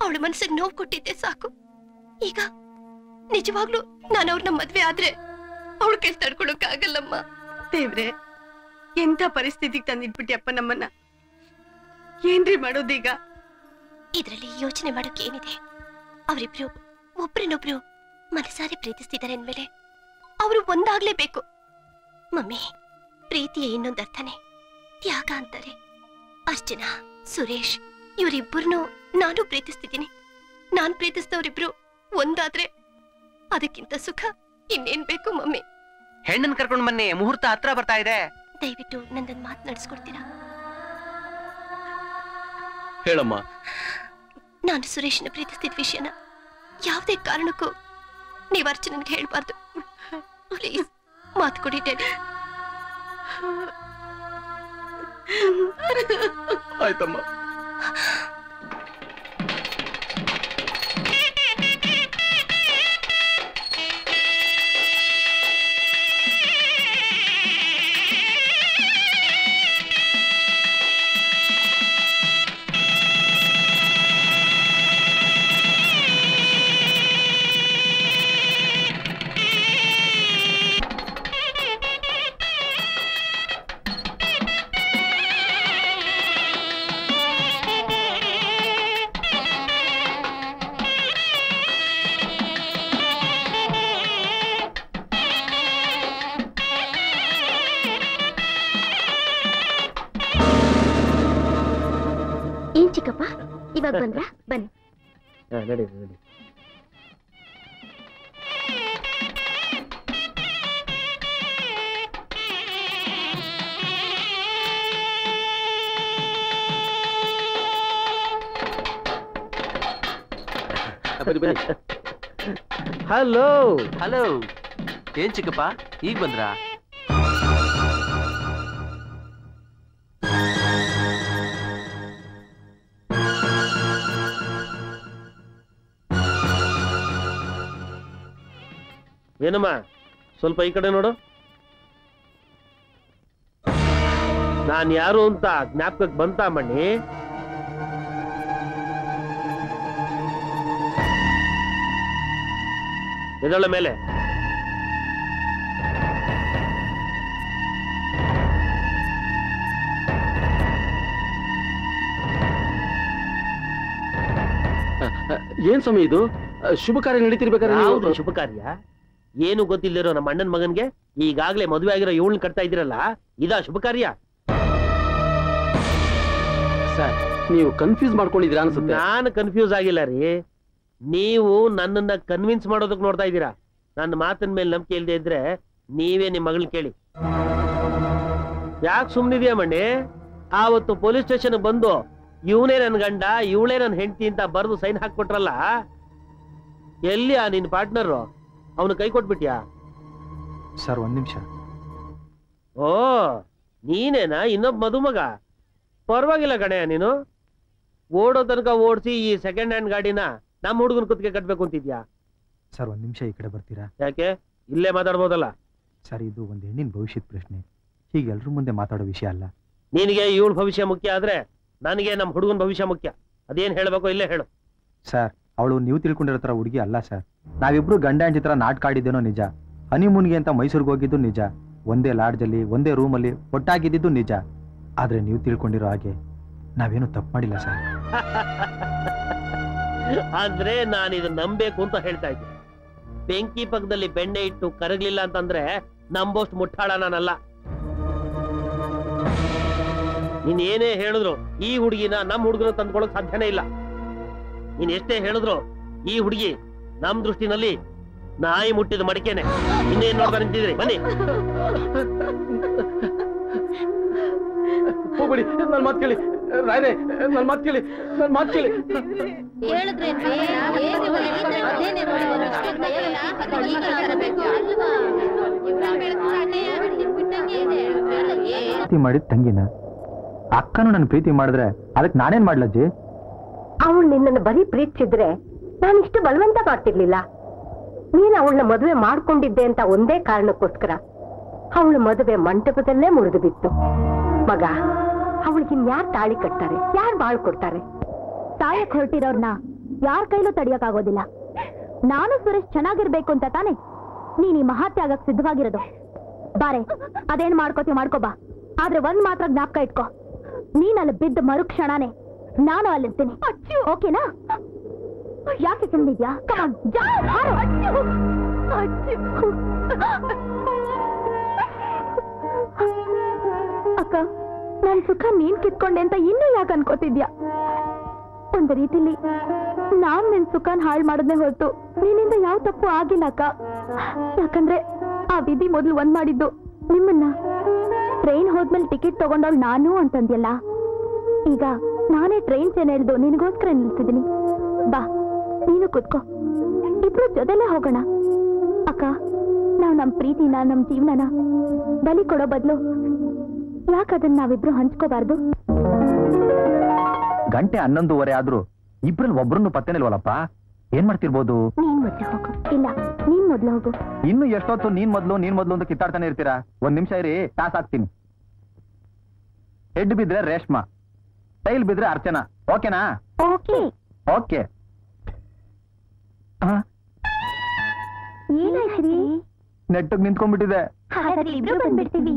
ಅವಳ ಮನಸ್ಸಿಗೆ ನೋವು ಕೊಟ್ಟಿದ್ದೆ ಸಾಕು. ಈಗ ನಿಜವಾಗ್ಲೂ ನಾನು ಅವ್ರನ್ನ ಮದ್ವೆ ಆದ್ರೆ ಅವಳು ಕೈ ತಡ್ಕೊಳಕ್ಕಾಗಲ್ಲಮ್ಮ. ದೇವ್ರೆ, ಎಂತ ಪರಿಸ್ಥಿತಿಗೆ ತಂದಿಟ್ಬಿಟ್ಟಿಯಪ್ಪ ನಮ್ಮನ್ನ. ಏನ್ರಿ ಮಾಡೋದೀಗ? ಇದ್ರಲ್ಲಿ ಯೋಚನೆ ಮಾಡೋಕೆ ಏನಿದೆ? ಅವರಿಬ್ರು ಒಬ್ರನ್ನೊಬ್ರು ಮನಸಾರಿ ಪ್ರೀತಿಸ್ತಿದ್ದಾರೆ ಅಂದ್ಮೇಲೆ ಅವರು ಒಂದಾಗ್ಲೇಬೇಕು. ಮಮ್ಮಿ, ಪ್ರೀತಿಯ ಇನ್ನೊಂದು ಅರ್ಥನೇ ತ್ಯಾಗ ಅಂತಾರೆ. ಅರ್ಚನಾ, ಸುರೇಶ್ ಇವರಿಬ್ಬರನ್ನು ನಾನು ಪ್ರೀತಿಸ್ತಿದ್ದೀನಿ. ನಾನ್ ಪ್ರೀತಿಸಿದವರಿಬ್ರು ಒಂದಾದ್ರೆ ಅದಕ್ಕಿಂತ ಸುಖ ಇನ್ನೇನ್ ಬೇಕು ಮಮ್ಮಿ? ಹೆಣ್ಣನ್ ಕರ್ಕೊಂಡ್ ಬನ್ನಿ, ಮುಹೂರ್ತ ಹತ್ರ ಬರ್ತಾ ಇದೆ. ದಯವಿಟ್ಟು ನಂದೊಂದು ಮಾತು ನಡೆಸ್ಕೊಡ್ತೀರಾ? ಹೇಳಮ್ಮ. ನಾನು ಸುರೇಶನ ಪ್ರೀತಿಸ್ತಿದ್ದ ವಿಷಯನ ಯಾವುದೇ ಕಾರಣಕ್ಕೂ ನೀವು ಅರ್ಚನನ್ಗೆ ಹೇಳ್ಬಾರ್ದು. ಪ್ಲೀಸ್, ಮಾತು ಕೊಡಿ ಡ್ಯಾಡಿ. ಆಯ್ತಮ್ಮ. ಚಿಕ್ಕಪ್ಪ, ಇವಾಗ ಬಂದ್ರಾ? ಬನ್ನಿ. ನಡಿ ನಡಿ. ಹಲೋ ಹಲೋ, ಏನ್ ಚಿಕ್ಕಪ್ಪ ಈಗ ಬಂದ್ರಾ? ಏನಮ್ಮ, ಸ್ವಲ್ಪ ಈ ಕಡೆ ನೋಡು. ನಾನ್ ಯಾರು ಅಂತ ಜ್ಞಾಪಕಕ್ಕೆ ಬಂತ ಮಣ್ಣಿ? ಎದಳ ಮೇಲೆ. ಏನ್ ಸ್ವಾಮಿ ಇದು? ಶುಭ ಕಾರ್ಯ ನಡೀತಿರ್ಬೇಕಾದ್ರೆ ಶುಭ ಕಾರ್ಯ ಏನು ಗೊತ್ತಿಲ್ಲದಿರೋ ನಮ್ಮ ಅಣ್ಣನ ಮಗನ್ಗೆ ಈಗಾಗ್ಲೇ ಮದುವೆ ಆಗಿರೋ ಇವಳನ್ನ ಕಟ್ತಾ ಇದ್ದೀರಲ್ಲ, ಇದಾ ಶುಭ ಕಾರ್ಯ? ಸರ್, ನೀವು ಕನ್ಫ್ಯೂಸ್ ಮಾಡ್ಕೊಂಡಿದ್ದೀರಾ ಅನ್ಸುತ್ತೆ. ನಾನು ಕನ್ಫ್ಯೂಸ್ ಆಗಿಲ್ಲ ರೀ, ನೀವು ನನ್ನನ್ನ ಕನ್ವಿನ್ಸ್ ಮಾಡೋದಕ್ಕೆ ನೋಡ್ತಾ ಇದ್ದೀರಾ. ನನ್ನ ಮಾತಿನ ಮೇಲೆ ನಂಬಿಕೆ ಇಲ್ಲದೆ ಇದ್ರೆ ನೀವೇ ನಿಮ್ ಮಗಳನ್ನ ಕೇಳಿ. ಯಾಕೆ ಸುಮ್ನಿದ್ಯಾ ಮಣ್ಣಿ? ಆವತ್ತು ಪೊಲೀಸ್ ಸ್ಟೇಷನ್ ಬಂದು ಇವನೇ ನನ್ ಗಂಡ ಇವಳೇ ನನ್ ಹೆಂಡತಿ ಅಂತ ಬರೆದು ಸೈನ್ ಹಾಕೊಟ್ರಲ್ಲ, ಎಲ್ಲಿ ಆ ನಿನ್ ಪಾರ್ಟ್ನರ್? ಅವನು ಕೈ ಕೊಟ್ಬಿಟ್ಯಾ? ಸರ್, ಒಂದ್ ನಿಮಿಷ. ಓ, ನೀನೇನಾ ಇನ್ನೊಬ್ಬ ಮದುಮಗ? ಪರವಾಗಿಲ್ಲ ಕಣೆಯ, ನೀನು ಓಡೋ ತನಕ ಓಡಿಸಿ ಈ ಸೆಕೆಂಡ್ ಹ್ಯಾಂಡ್ ಗಾಡಿನ ನಮ್ಮ ಹುಡುಗನ ಕುತ್ತಿಗೆ ಕಟ್ಬೇಕು ಅಂತಿದ್ಯಾ? ಸರ್, ಒಂದ್ ನಿಮಿಷ ಈ ಕಡೆ ಬರ್ತೀರಾ? ಯಾಕೆ? ಇಲ್ಲೇ ಮಾತಾಡ್ಬೋದಲ್ಲ. ಸರ್, ಇದು ಒಂದು ಹೆಣ್ಣಿನ ಭವಿಷ್ಯದ ಪ್ರಶ್ನೆ, ಹೀಗೆ ಎಲ್ರ ಮುಂದೆ ಮಾತಾಡೋ ವಿಷಯ ಅಲ್ಲ. ನಿನಗೆ ಇವಳ ಭವಿಷ್ಯ ಮುಖ್ಯ ಆದ್ರೆ ನನಗೆ ನಮ್ಮ ಹುಡುಗನ ಭವಿಷ್ಯ ಮುಖ್ಯ. ಅದೇನ್ ಹೇಳ್ಬೇಕು ಇಲ್ಲೇ ಹೇಳು. ಸರ್, ಅವಳು ನೀವು ತಿಳ್ಕೊಂಡಿರೋ ತರ ಹುಡುಗಿ ಅಲ್ಲ ಸರ್. ನಾವಿಬ್ರು ಗಂಡ ಹೆಂಡತಿ ತರ ನಾಟಕ ಆಡಿದ್ದೇನೋ ನಿಜ, ಹನಿಮೂನ್ಗೆ ಅಂತ ಮೈಸೂರಿಗೆ ಹೋಗಿದ್ದು ನಿಜ, ಒಂದೇ ಲಾಡ್ಜಲ್ಲಿ ಒಂದೇ ರೂಮಲ್ಲಿ ಒಟ್ಟಾಗಿದ್ದು ನಿಜ. ಆದ್ರೆ ನೀವು ತಿಳ್ಕೊಂಡಿರೋ ಹಾಗೆ ನಾವೇನು ತಪ್ಪು ಮಾಡಿಲ್ಲ ಸರ್. ಅಂದ್ರೆ ನಾನು ಇದನ್ನ ನಂಬೇಕು ಅಂತ ಹೇಳ್ತಾ ಇದ್ದೆ. ಬೆಂಕಿ ಪಕ್ಕದಲ್ಲಿ ಬೆಣ್ಣೆ ಇಟ್ಟು ಕರಗ್ಲಿಲ್ಲ ಅಂತಂದ್ರೆ ನಂಬೋಷ್ಟು ಮುಟ್ಟಾಳ ನಾನಲ್ಲ. ನೀನ್ ಏನೇ ಹೇಳಿದ್ರು ಈ ಹುಡುಗಿನ ನಮ್ ಹುಡುಗನ ತಂದ್ಕೊಳಕ್ ಸಾಧ್ಯನೇ ಇಲ್ಲ. ನೀನ್ ಎಷ್ಟೇ ಹೇಳಿದ್ರು ಈ ಹುಡುಗಿ ನಮ್ ದೃಷ್ಟಿನಲ್ಲಿ ನಾಯಿ ಮುಟ್ಟಿದ ಮಡಿಕೆನೆ. ಇನ್ನೇನ್ ನೋಡ್ತಾ ನಿಂತಿದ್ರಿ? ಬನ್ನಿ. ಹೋಗ್ಬಿಡಿ, ನನ್ ಮಾತು ಕೇಳಿ ರಾಯ್ರೆ, ನನ್ ಮಾತು ಕೇಳಿ, ನನ್ ಮಾತು ಕೇಳಿ. ಪ್ರೀತಿ ಮಾಡಿದ ತಂಗಿನ ಅಕ್ಕನು ನನ್ನ ಪ್ರೀತಿ ಮಾಡಿದ್ರೆ ಅದಕ್ಕೆ ನಾನೇನ್ ಮಾಡ್ಲಜ್ಜಿ? ಅವಳು ನಿನ್ನನ್ನು ಬರೀ ಪ್ರೀತಿಸಿದ್ರೆ ನಾನು ಇಷ್ಟು ಬಲವಂತ ಮಾಡ್ತಿರ್ಲಿಲ್ಲ. ನೀನು ಅವಳನ್ನ ಮದುವೆ ಮಾಡ್ಕೊಂಡಿದ್ದೆ ಅಂತ ಒಂದೇ ಕಾರಣಕ್ಕೋಸ್ಕರ ಅವಳ ಮದುವೆ ಮಂಟಪದಲ್ಲೇ ಮುರಿದು ಬಿತ್ತು. ಮಗ, ಅವಳಿಗಿನ್ ಯಾರು ತಾಳಿ ಕಟ್ತಾರೆ, ಯಾರು ಬಾಳ್ ಕೊಡ್ತಾರೆ? ತಾಯಕ್ ಹೊರಟಿರೋರ್ನ ಯಾರ ಕೈಲೂ ತಡಿಯಕ್ಕಾಗೋದಿಲ್ಲ. ನಾನು ಸುರೇಶ್ ಚೆನ್ನಾಗಿರ್ಬೇಕು ಅಂತ ತಾನೆ ನೀನ್ ಈ ಮಹಾತ್ಯಾಗಕ್ ಸಿದ್ಧವಾಗಿರೋದು. ಬಾರೆ, ಅದೇನ್ ಮಾಡ್ಕೋತೀವಿ ಮಾಡ್ಕೋಬಾ. ಆದ್ರೆ ಒಂದ್ ಮಾತ್ರ ಜ್ಞಾಪಕ ಇಟ್ಕೋ, ನೀನ್ ಅಲ್ಲಿ ಬಿದ್ದ ಮರುಕ್ಷಣನೇ ನಾನು ಅಲ್ಲಿರ್ತೀನಿ. ಓಕೆನಾ? ಯಾಕೆ ಸುಮ್ಮನಿದ್ಯಾ? ಅಕ್ಕ, ನನ್ ಸುಖ ನೀನ್ ಕಿತ್ಕೊಂಡೆ ಅಂತ ಇನ್ನೂ ಯಾಕೆ ಅನ್ಕೋತಿದ್ಯಾ? ಒಂದು ರೀತಿಲಿ ನಾನ್ ನಿನ್ ಸುಖನ್ ಹಾಳು ಮಾಡೋದ್ನೇ ಹೊರತು ನಿನ್ನಿಂದ ಯಾವ ತಪ್ಪು ಆಗಿಲ್ಲ ಅಕ್ಕ. ಯಾಕಂದ್ರೆ ಆ ವಿಧಿ ಮೊದಲು ಒಂದ್ ಮಾಡಿದ್ದು ನಿಮ್ಮನ್ನ. ಟ್ರೈನ್ ಹೋದ್ಮೇಲೆ ಟಿಕೆಟ್ ತಗೊಂಡವಳು ನಾನು ಅಂತಂದ್ಯಲ್ಲ, ಈಗ ನಾನೇ ಟ್ರೈನ್ ಚೇನ್ ಎಳ್ದು ನಿನಗೋಸ್ಕರ ನಿಲ್ಸಿದೀನಿ. ಬಾ, ನೀನು ಕೂತ್ಕೋ, ಇಬ್ರು ಜೊತೆಲೇ ಹೋಗೋಣ. ಅಕ್ಕ, ನಾವ್ ನಮ್ ಪ್ರೀತಿನ ನಮ್ ಜೀವನನ ಬಲಿ ಕೊಡೋ ಬದಲು ಯಾಕದನ್ನ ನಾವಿಬ್ರು ಹಂಚ್ಕೋಬಾರ್ದು? ಗಂಟೆ 11:30 ಆದ್ರೂ ಇಬ್ರಲ್ಲಿ ಒಬ್ರನ್ನು ಪತ್ತೆನಿಲ್ವಲ್ಲಪ್ಪ. ಏನ್ ಮಾಡ್ತಿರ್ಬೋದು? ನೀನ್ ಮೊದ್ಲು ಹೋಗು. ಇಲ್ಲ, ನೀನ್ ಮೊದ್ಲು ಹೋಗು. ಇನ್ನು ಎಷ್ಟೊತ್ತು ನೀನ್ ಮೊದ್ಲು ಅಂತ ಕಿತ್ತಾಡ್ತಾನೆ ಇರ್ತೀರಾ? ಒಂದ್ ನಿಮಿಷ ಇರಿ, ಟಾಸ್ ಹಾಕ್ತೀನಿ. ಹೆಡ್ ಬಿದ್ರೆ ರೇಷ್ಮಾ, ಟೈಲ್ ಬಿದ್ರೆ ಅರ್ಚನಾ. ಓಕೆನಾ? ಓಕೆ. ಓಕೆ. ಏನಾಯ್ತು? ನೆಟ್ಟಗ್ ನಿಂತ್ಕೊಂಡ್ಬಿಟ್ಟಿದೆ. ಇಬ್ರು ಬಂದ್ಬಿಡ್ತೀವಿ.